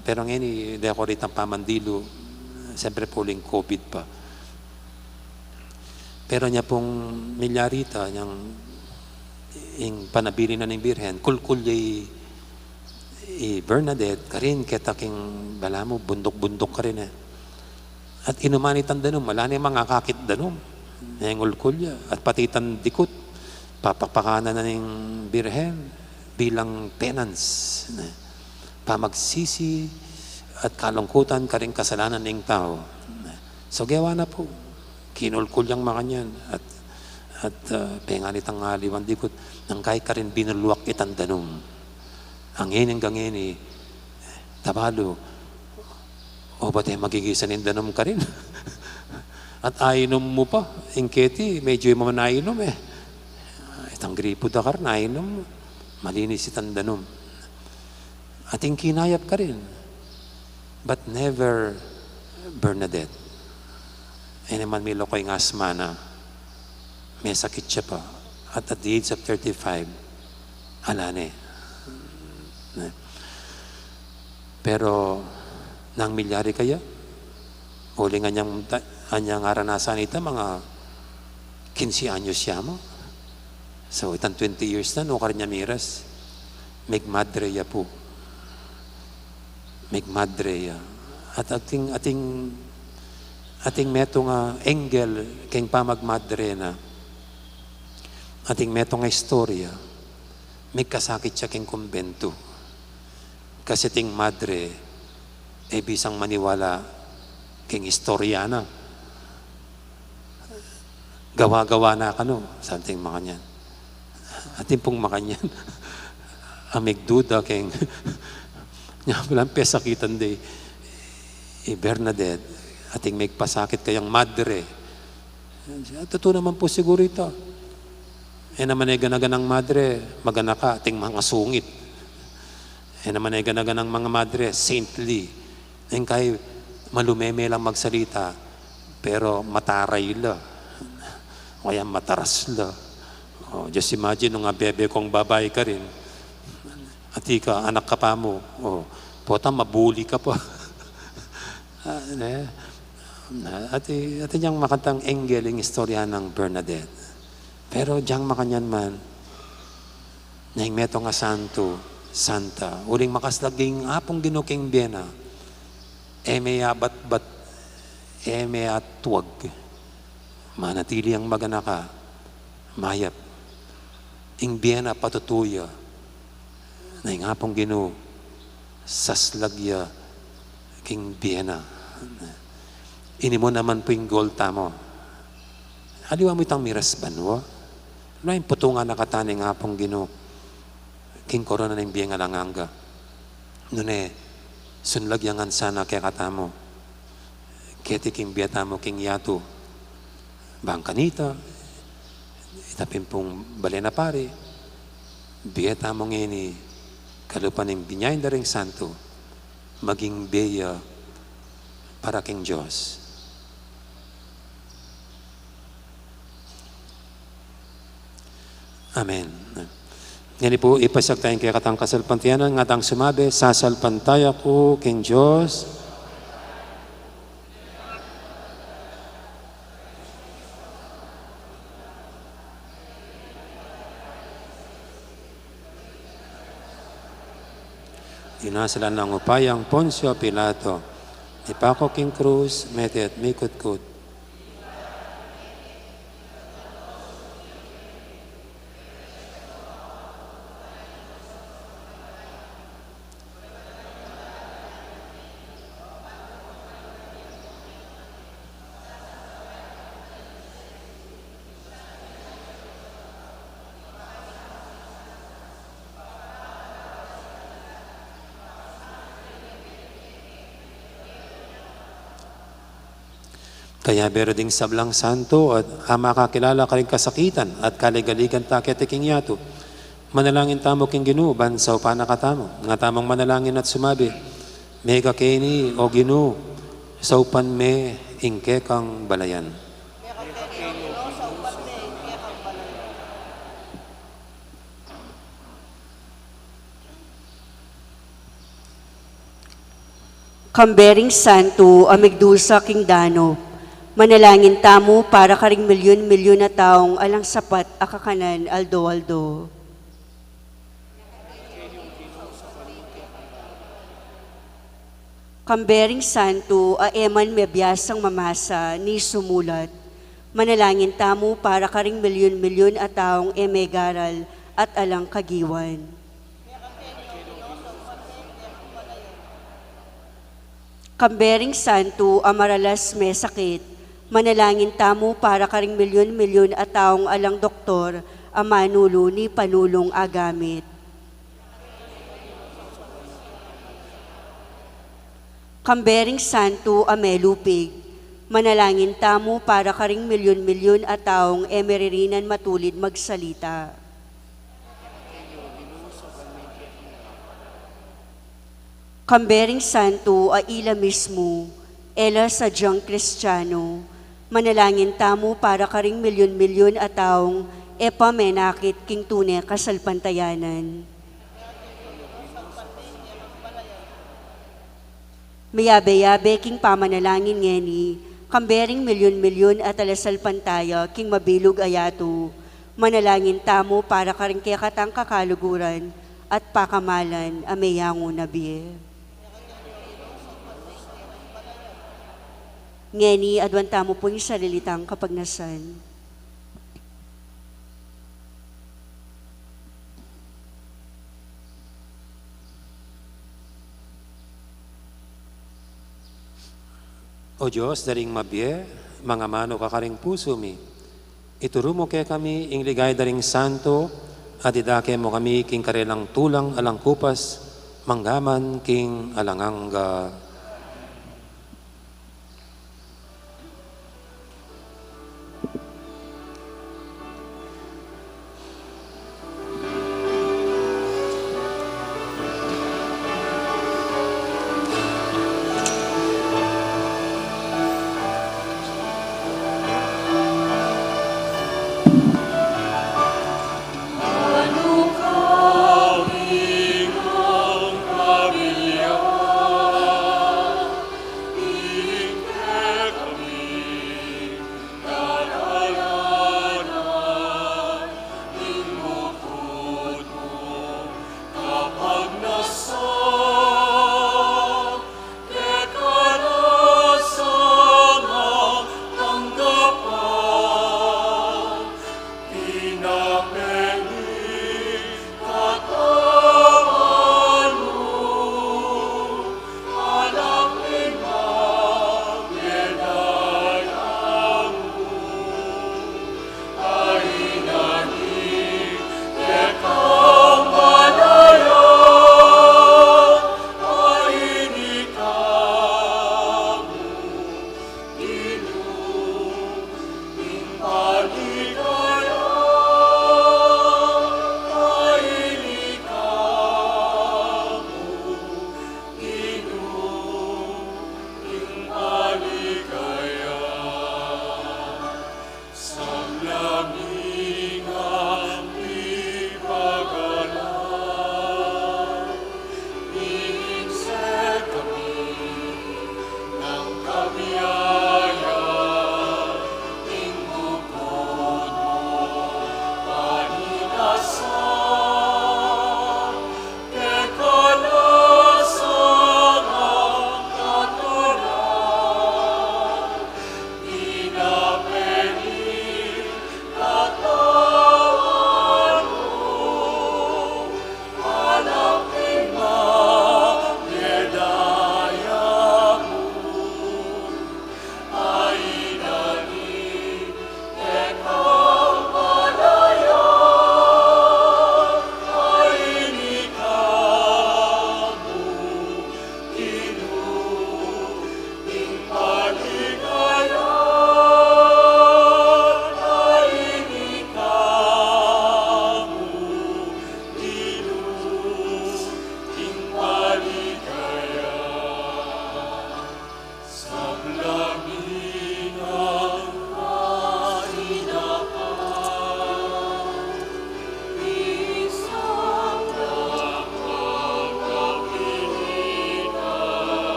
pero ngayon, hindi ako rin ang pamandilo, siyempre po ling COVID pa. Pero niya pong milyarita, yung panabili na ng Birhen, kulkulyay Bernadette, karin, ketaking bala mo, bundok-bundok ka rin At inumanitan danum, wala na yung mga kakit danum, yung ulkulya, at patitan dikot, papakpakanan na ng Birhen bilang penance, pamagsisi at kalungkutan ka rin kasalanan ng tao. So gawa na po, kinulkulyang mga niyan, at penganitang aliwan dikot, nang kahit ka rin binuluwak itang danum. Ang hinggang gangini, tabalo, o ba't magigisan ng danum ka rin? At ainom mo pa, ingketi, medyo yung mga nainom Itang gripo dakar, nainom mo. Malinis itang danum. At yung kinayap ka rin. But never Bernadette. Naman milo ko yung asma na may sakit siya pa. At the age of 35, alane. Pero, nang milyari kaya, huli nga anyang aranasan ita, mga 15 anyos siya mo. So, itang 20 years na, no niya miras. Megmadre ya po. Megmadre ya. At ating metong engel keng pamagmadre na ating metong istorya may kasakit siya keng kumbento kasi ting madre bisang maniwala keng istorya na gawa-gawa na kano something makanyan ating pong makanyan amigduda keng nga walang pesakitan day Bernadette ating may pasakit kayang madre. Totoo naman po siguro ito. Naman ay ganaganang madre, magana ka, ating mga sungit. Naman ay ganaganang mga madre, saintly. Kaya malumeme lang magsalita, pero mataray la. Kaya mataras la. Just imagine nung bebe kong babae ka rin. At ika, anak ka pa mo. Pota, mabuli ka pa. At yung makantang engel yung istorya ng Bernadette. Pero diyang makanyan man, na yung meto nga santo, santa, uling makaslaging apong ginuking biyena, may abat-bat, may atwag, manatili ang maganaka, mayap, ing biyena patutuya, na yung apong ginu, saslagya, king biyena. Ini mo naman po yung goal tamo. Aliwa mo itang miras banwa. Ano yung putungan nakataning hapong gino king korona ng biyang alanganga. Nune, sunlagyangan sana kaya katamo. Keti king biyatamo king yato. Bangkanita, itapin pong balena pare, biyatamo ngeni, kalupan ng binyayin na ring santo, maging beya para king Diyos. Amen. Ngayon po, ipasag tayong kaya katang kasalpantiyanan, nga tang sumabi, sasalpantaya ko king Diyos, Dinasalan ng upayang Poncio Pilato, ipako king krus, metet mikot-kot. Kaya bero ding sablang santo at makakilala ka rin kasakitan at kaligaligan ta ketiking yato. Manalangin tamo king Ginoo bansaw pa nakatamo. Nga tamang manalangin at sumabi, mega keni o Ginoo, saupan me ingke kang balayan. Kambering santo, amigdusa king dano. Manalangin tamo para karing milyon-milyon na taong alang sapat akakanan aldo-aldo. Kambering santo, aeman mebiyasang mamasa ni sumulat. Manalangin tamo para karing milyon-milyon at taong emegaral at alang kagiwan. Kambering santo, amaralas may sakit. Manalangin tamo para karing milyon-milyon at taong alang doktor, amanulo ni panulong agamit. Kambering santo, amelupig. Manalangin tamo para karing milyon-milyon at taong emeririnan matulid magsalita. Kambering santo, aila mismo, ela sa diyang Kristiyano. Manalangin tamo para karing milyon-milyon at taong epamenakit king tune kasalpantayanan. Mayabe-yabe king pamanalangin ngeni, kambering milyon-milyon at alasalpantaya king mabilog ayato. Manalangin tamo para karing kaya katang kakaluguran at pakamalan ameyango nabi. Ngeni, adwanta mo po yung salilitang kapagnasan. O Diyos, daring mabye, mga mano kakaring puso mi. Ituro mo kaya kami, ingligay daring santo, at idake mo kami king karelang tulang alang kupas, manggaman king alanganga. Ang kabilyang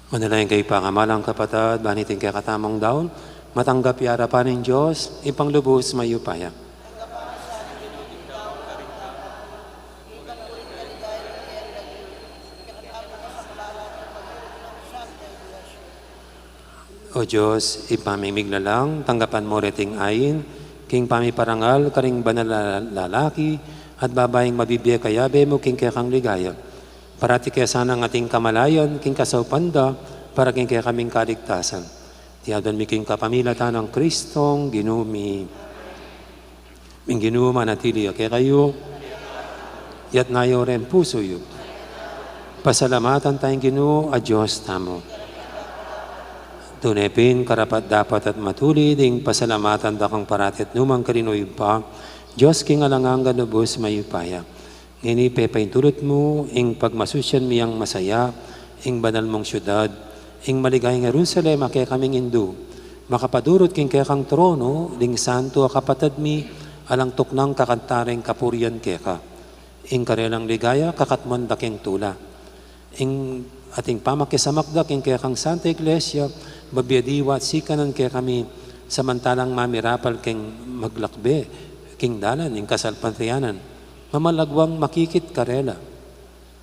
Manalayan kay pakamalang kapatid, banitin kay katamang daon, matanggap yara pa ng Diyos, ipanglubos mayupaya. O Diyos, ipamimig na lang, tanggapan mo reting ayin, king pamiparangal, karing banal na lalaki, at babaeng mabibigay kayabe mo, king kekang ligaya. Parati kaya sana ang ating kamalayan, king kasaupanda, para king kaya kaming kaligtasan. Tiyadan mi king kapamilatan ng Kristong ginumi. Ming ginuma natili kaya kayo, yat nayo rin puso yu. Pasalamatan tayong Ginoo, a Diyos tamo. Tunepin, karapat dapat at matuli, ding pasalamatan dakang paratit numang karinoy pa, Diyos king alangang ganubos mayupaya. Ngini pepaintulot mo, ing pagmasusyan miyang masaya, ing banal mong syudad, ing maligayang Jerusalem, kaya kaming Hindu. Makapadurot king kaya kang trono, ding santo a kapatad mi, alang tuknang kakantaring kapurian keka. Ing karelang ligaya, kakatman daking tula. Ing ating pamakisamakdak, ing kaya kang Santa Iglesia, babiyadiwa at sikanan kaya kami, samantalang mamirapal king maglakbe, king dalan, ing kasalpantiyanan. Mamalagwang makikit karela.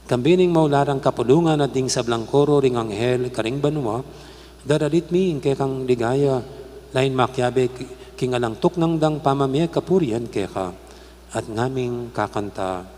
Kambining maularang kapulungan at ding sablang koro ring anghel karing banwa, daralit mi ing kekang ligaya, lain makyabe king alang tuknang dang pamamiyag kapurian keka, at ngaming kakanta.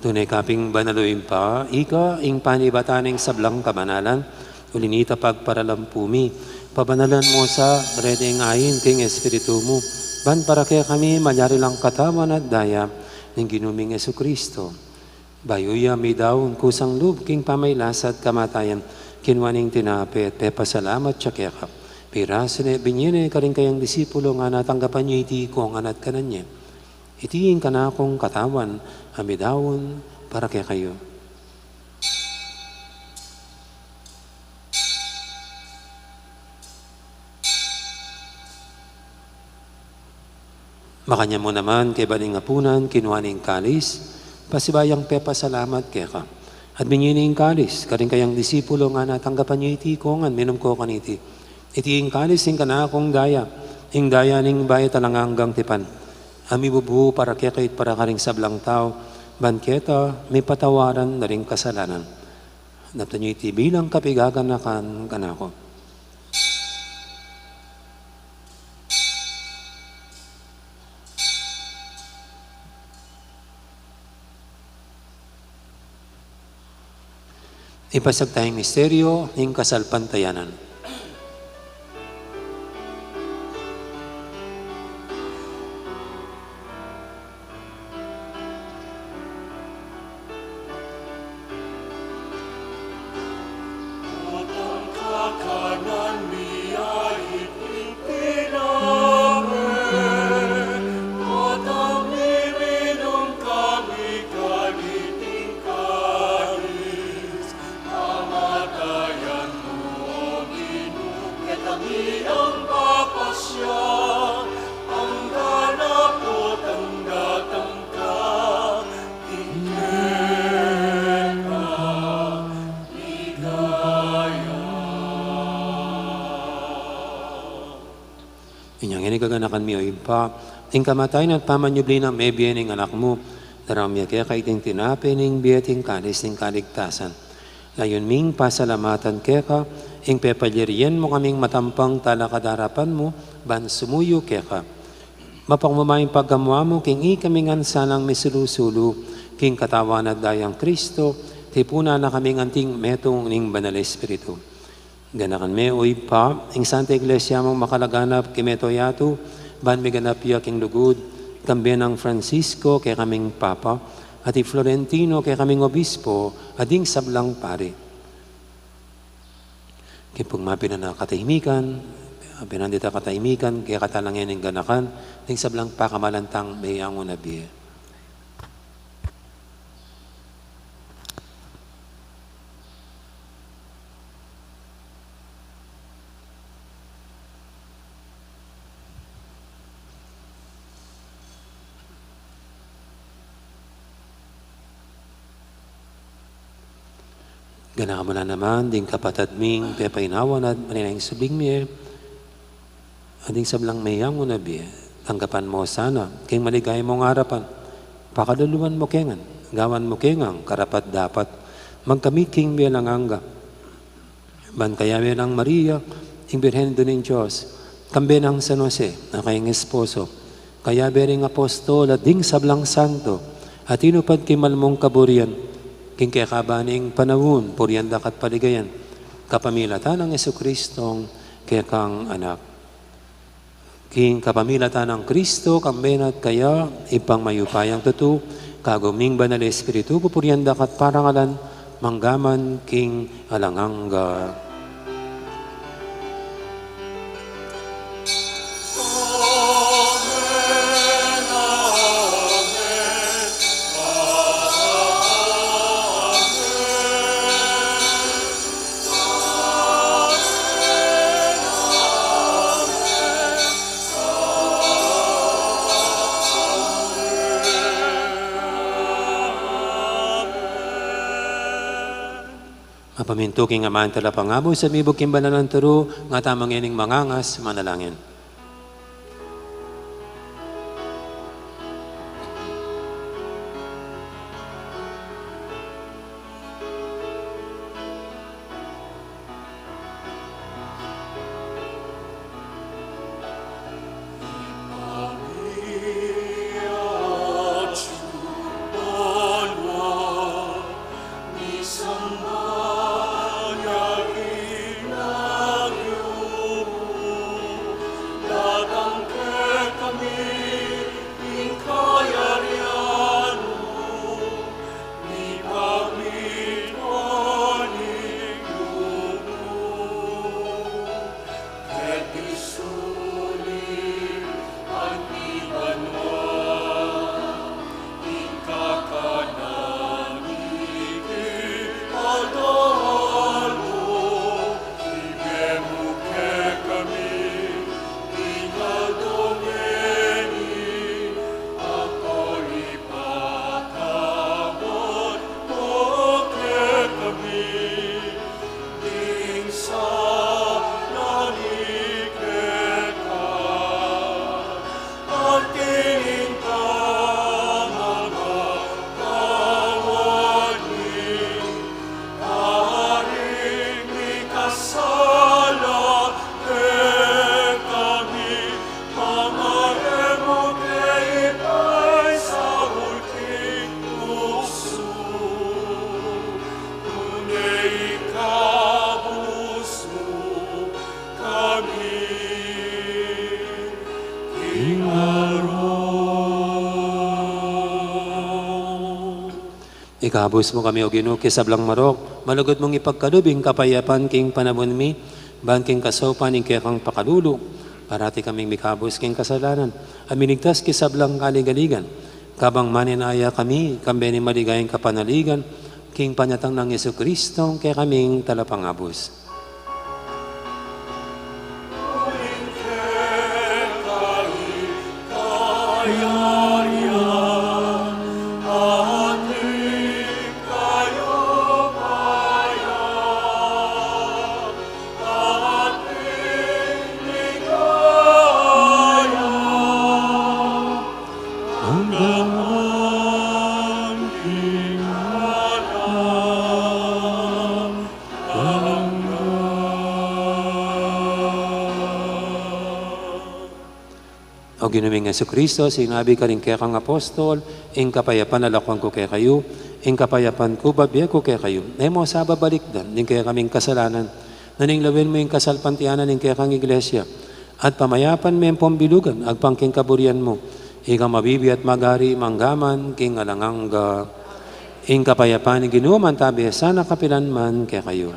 Tunay kaping banaluin pa, ika ing panibataning sablang kamanalan, ulinita pagparalampumi, pabanalan mo sa redeng ayin king Espiritu mo, ban para kaya kami manyari lang katawan at daya ng ginuming Jesucristo. Bayuya mi daon kusang lub king pamaylasat kamatayan, kinwaning tinapit, pepasalamat siya kaya ka. Pirasine binyene karing kayang disipulo nga natanggapan niyo iti ko ang anat kanan niya. Itiin ka na akong katawan, amidawon para kaya kayo. Makanya mo naman kay baling apunan, kinuhaning kalis, pasibayang pepa salamat kaya ka. At binyining kalis, karing kayang disipulo nga natanggapan niyo iti ko nga, minum ko kaniti. Itiin kalis, ing ka na akong daya, ing daya ning bayat talanganggang tipan. Ami bubu para kaya kahit para karing sablang tao, banketa may patawaran na rin kasalanan. Napta niyo iti bilang kapigagan na kanako. Ipasag tayong misteryo ng kasalpantayanan. kaganakan mi o ipa, ting kamatay na pamanyubli ng may biyening anak mo, daramya kaya kay ting tinapi ning biyeting kalis ning kaligtasan. Layon ming pasalamatan kaya ka, ing pepalirian mo kaming matampang talakadarapan mo, ban sumuyo kaya ka. Mapangmamayang paggamwa mo, king ikaming ansanang misilusulu, king katawan at dayang Kristo, tipuna na kaming anting metong ning banal Espiritu. Ganakan me o ipa, ing Santa Iglesia mong makalaganap kimeto yato, ban may ganap ya king lugod, kambi ng Francisco kay kaming Papa, at i Florentino kay kaming Obispo, ading sablang pare. Kipong mapina na katahimikan, pinandita katahimikan, kaya katalangin ng ganakan, ting sablang pakamalantang may angon na biye. Ganakan mo na naman, ding kapatad ming pepainawan at maninayang subing miye, ading sablang mayang mo na biye, tanggapan mo sana, kayong maligay mong harapan, pakaduluan mo kengan, gawan mo kengang, karapat dapat, magkamit king bilang angga. Ban kaya bilang Maria, ing Birhen doon ng Diyos, kambi ng San Jose, na kayong esposo, kaya bering apostol at ding sablang santo, at inupad kimalmong kaburian, king kaya kabaning panahon, puryanda kat paligayan, kapamilatan ng Jesucristong kaya kang anak. King kapamilatan ng Kristo, kambenat kaya, ipang mayupayang tutu, kaguming banal Espiritu, pupuryanda kat parangalan, manggaman king alangangga. Mapaminto king amaan tala pangabo sa mibog king banalan turo, nga tamang ining mangangas, manalangin. Ikabos mo kami o Ginoo kisablang marok, malugod mong ipagkalubing kapayapan king panabon mi, ban king kasopan ing kekang pakalulo, parati kaming mikabos king kasalanan, aminigtas kisablang kaligaligan, kabang maninaya kami, kambe ni maligayang kapanaligan, king panyatang ng Jesucristo, kaya kaming talapangabos. O Ginoong Jesucristo, sinabi ka rin kaya kang apostol, ing kapayapan alakuan ko kaya kayo, ing kapayapan ko babiya ko kaya kayo. Ay mo sa babalik dan, ning kaya kaming kasalanan, naning lawin mo yung kasalpantianan ning kaya kang iglesia, at pamayapan mo yung pambilugan, agpangking kaburian mo, ikaw mabibi at magari, manggaman, king alangangga, ing kapayapan ni Ginoo man tabi, sana kapilan man kaya kayo.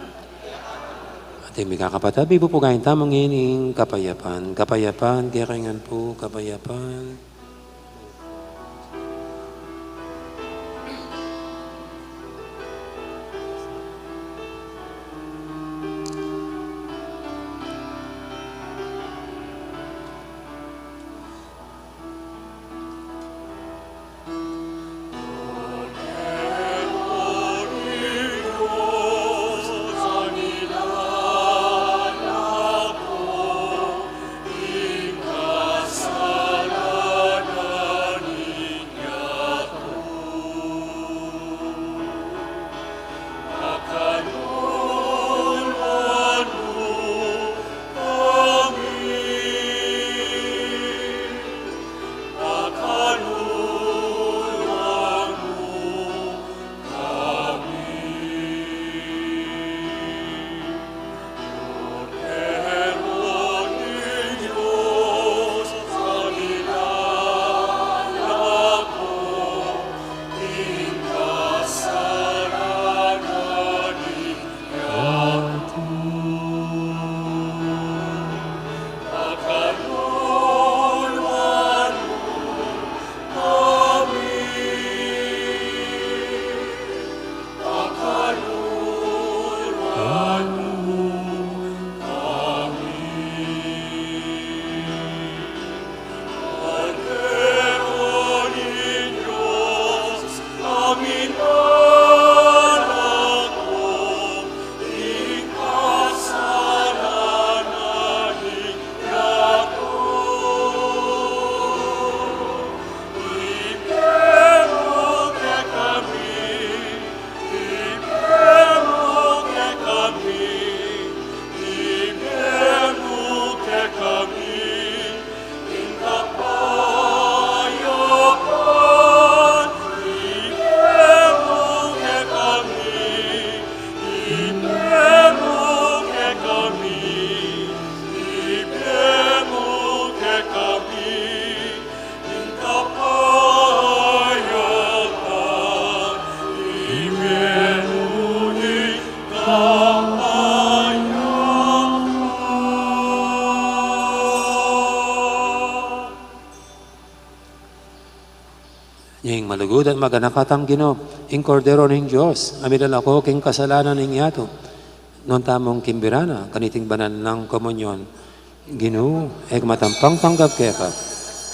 Ating may kakapatabi, pupugayin tamang ining kapayapan. Kapayapan, kaya kaingan po, kapayapan. Ning malugod at maganakatang Ginoo, ing kordero ning Dios, amidal ako king kasalanan ning yato. Non tamong kimbirana, kaniting banan ng komunyon. Ginoo, ek matampang tanggap kaya ka.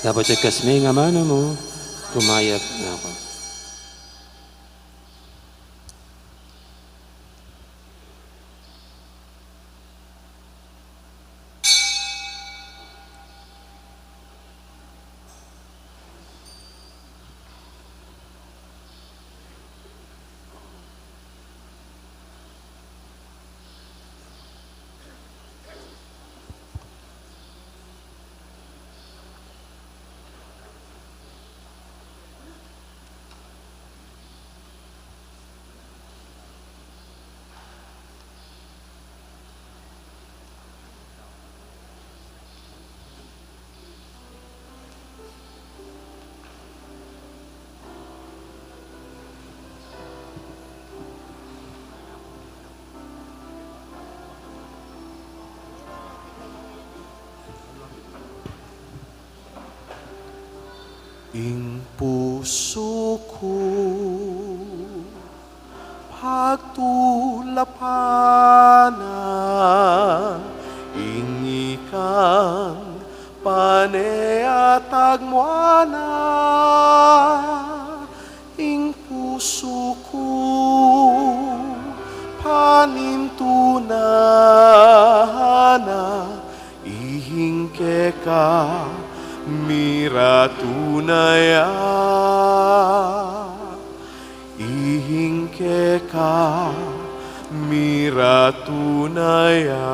Dapat siya kasmi nga mano mo, kumayat na ako. Ing puso ko pagtulapanan, ing ikang paneatag moana, ing puso ko panintunana, ihingke ka mira tunaya, ihingke ka mira tunaya.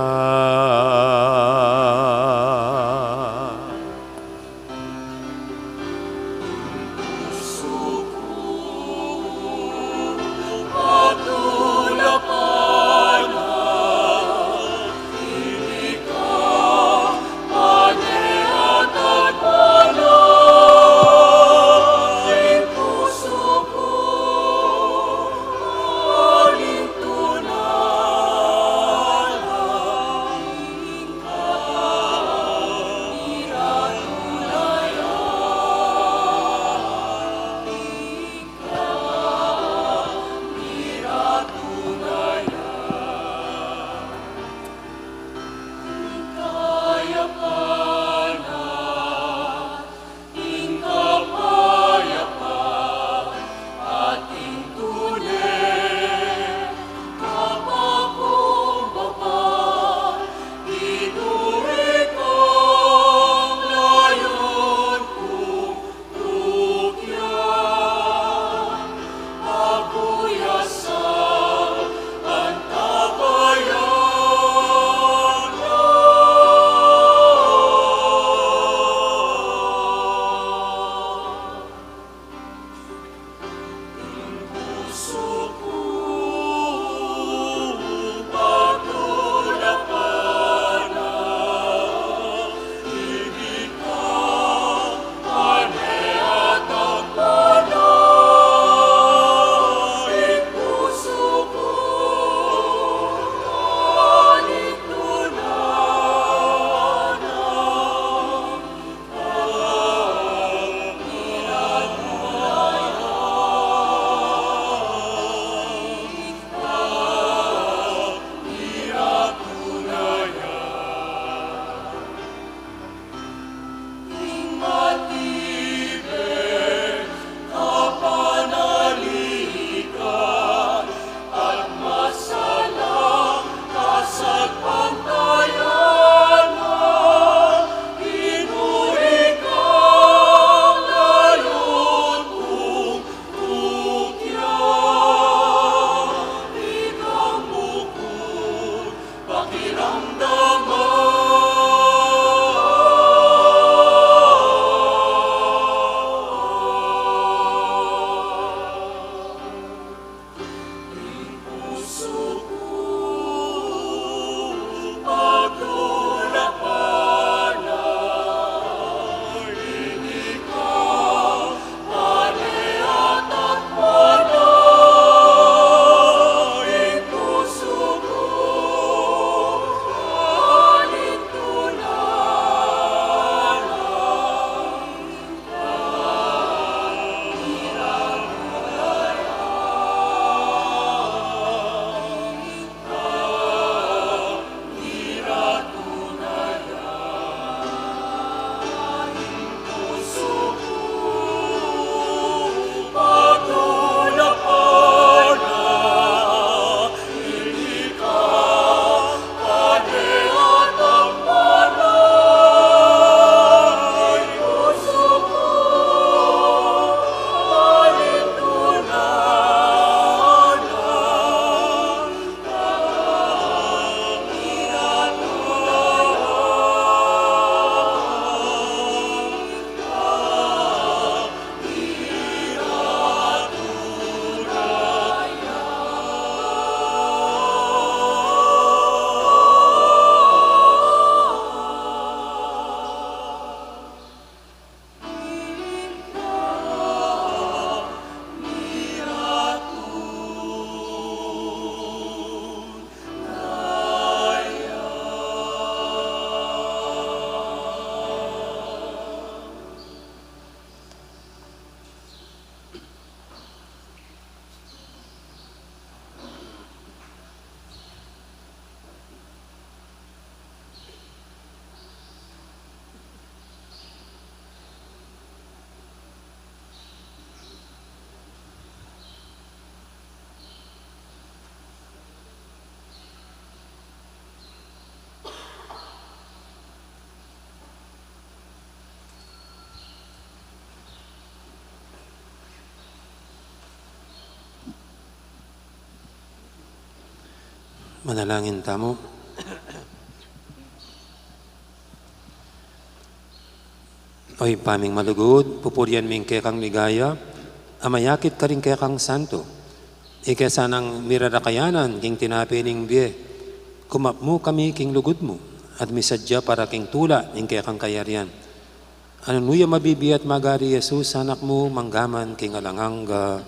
Manalangin tamo. Oy paming malugod, pupurian ming kekang ligaya, amayakit ka rin kekang santo. Ike sanang mirarakayanan king tinapining biye, kumapmo kami king lugod mo, at misadya para king tula ning kekang kayarian. Anunuya mabibi at magari Jesus, anak mo, manggaman king alanganga.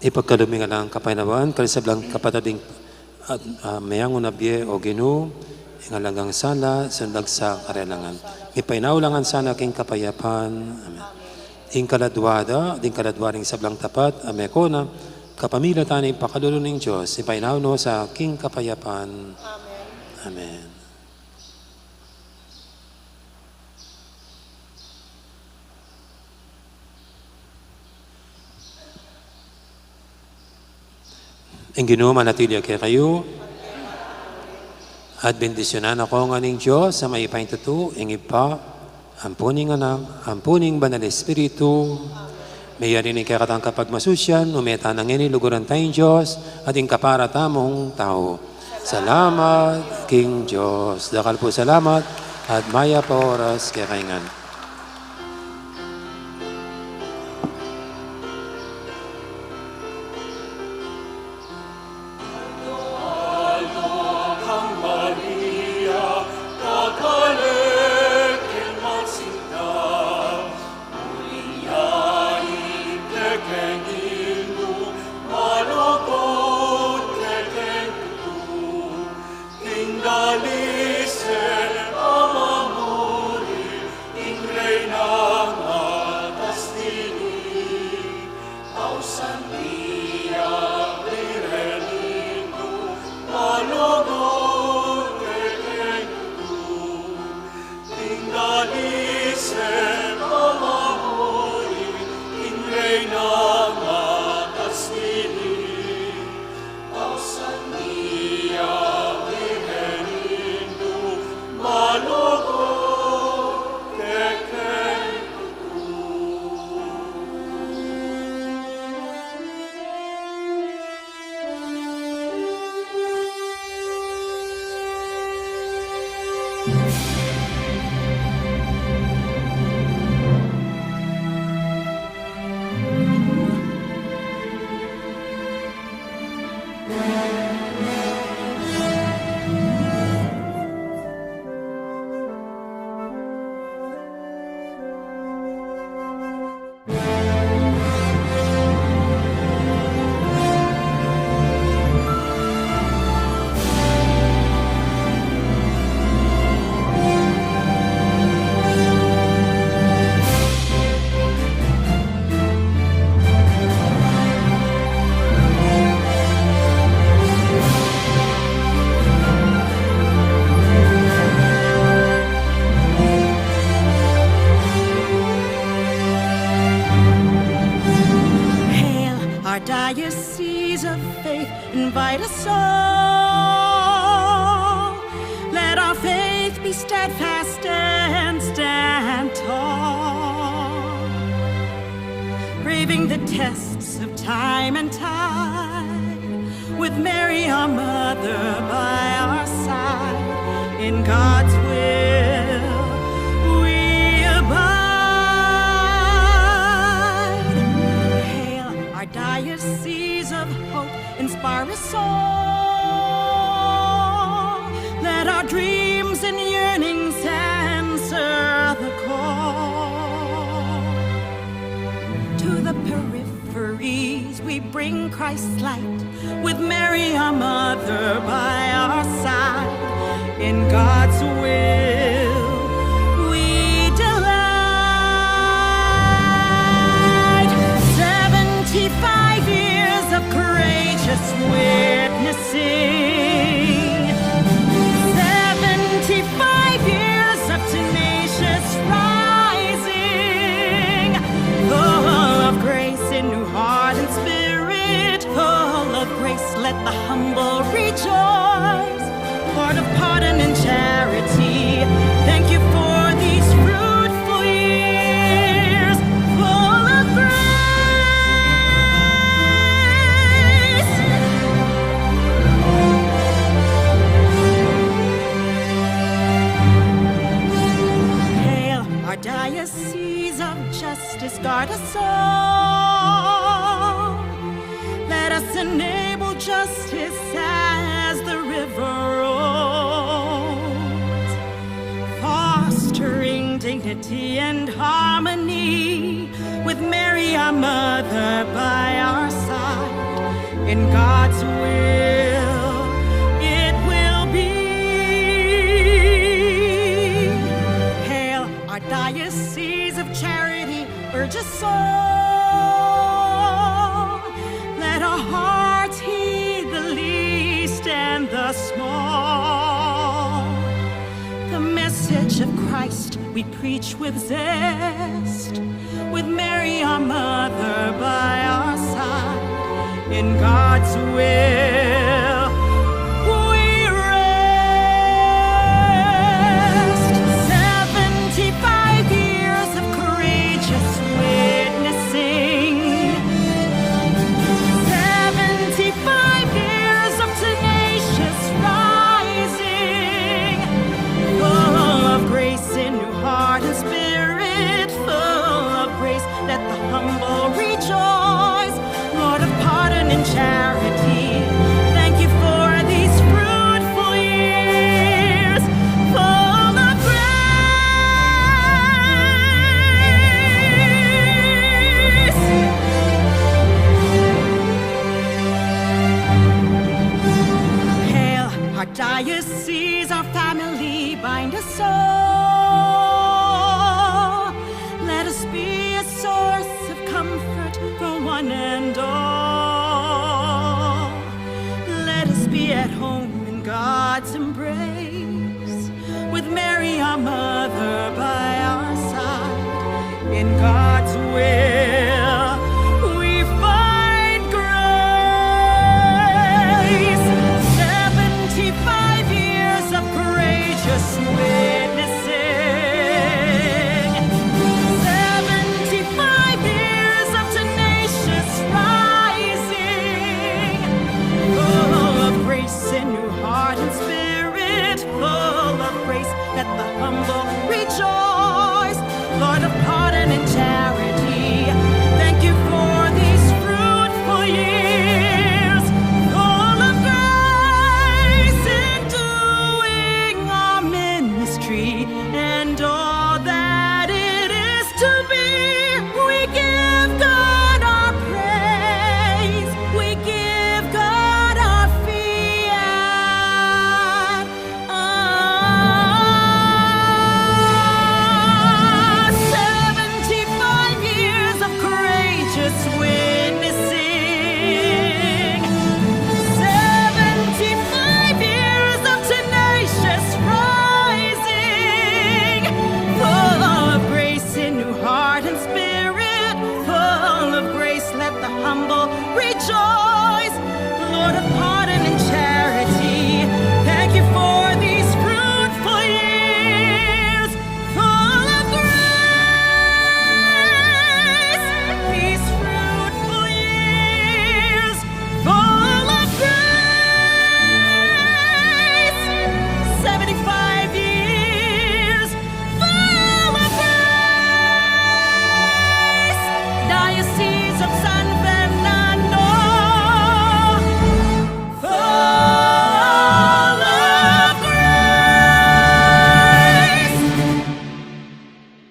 Ipagkalumi nga lang kapaynawan, kalisablang kapatading mayang unabye o ginu, ingalangang sala, sundag sa karelangan. Ipaynawalangan sana king kapayapan. Amen. Ing kaladwada, ding kaladwaring sablang tapat, amekona, kapamilya taning pakalulo ng Diyos, ipaynawno sa king kapayapan. Amen. Amen. Ang Ginoo manatili kay kayo. At bendisyonan ako ng Diyos sa may paintuto, ang ipa, ampuning anak, ampuning banal espiritu, may yarin ni kakatang kapag masusyan, umeta ng iniluguran tayong Diyos, at ang kapara tamong tao. Salamat, King Diyos. Dakal po salamat, at maya pa oras kaya kaingan. Diocese of faith, invite us all. Let our faith be steadfast and stand tall. Braving the tests of time and tide, with Mary our mother by our side, in God's will we abide. Our diocese of hope inspire us all. Let our dreams and yearnings answer the call. To the peripheries we bring Christ's light, with Mary our mother by our side, in God's will. 75 years of courageous witnessing, 75 years of tenacious rising, full of grace in new heart and spirit, full of grace, let the humble rejoice, heart of pardon and charity guard us all. Let us enable justice as the river rolls, fostering dignity and harmony with Mary, our mother, by our side. In God's will, it will be. Hail, our diocese of charity, urge us all. Let our hearts heed the least and the small. The message of Christ we preach with zest, with Mary, our mother, by our side. In God's will, we rest. 75 years of courageous witnessing, 75 years of tenacious rising, full of grace in new heart and spirit, full of grace, let the humble rejoice. Lord of pardon and charity, thank you for these fruitful years, full of grace. Hail, our diocese, our family, bind us all. Let us be a source of comfort for one and all. Let us be at home in God's embrace, with Mary, our mother, by our side. In God's will, we find grace. 75 years of courageous witnessing, 75 years of tenacious rising, full of grace in new heart and spirit, full of grace, let the humble rejoice.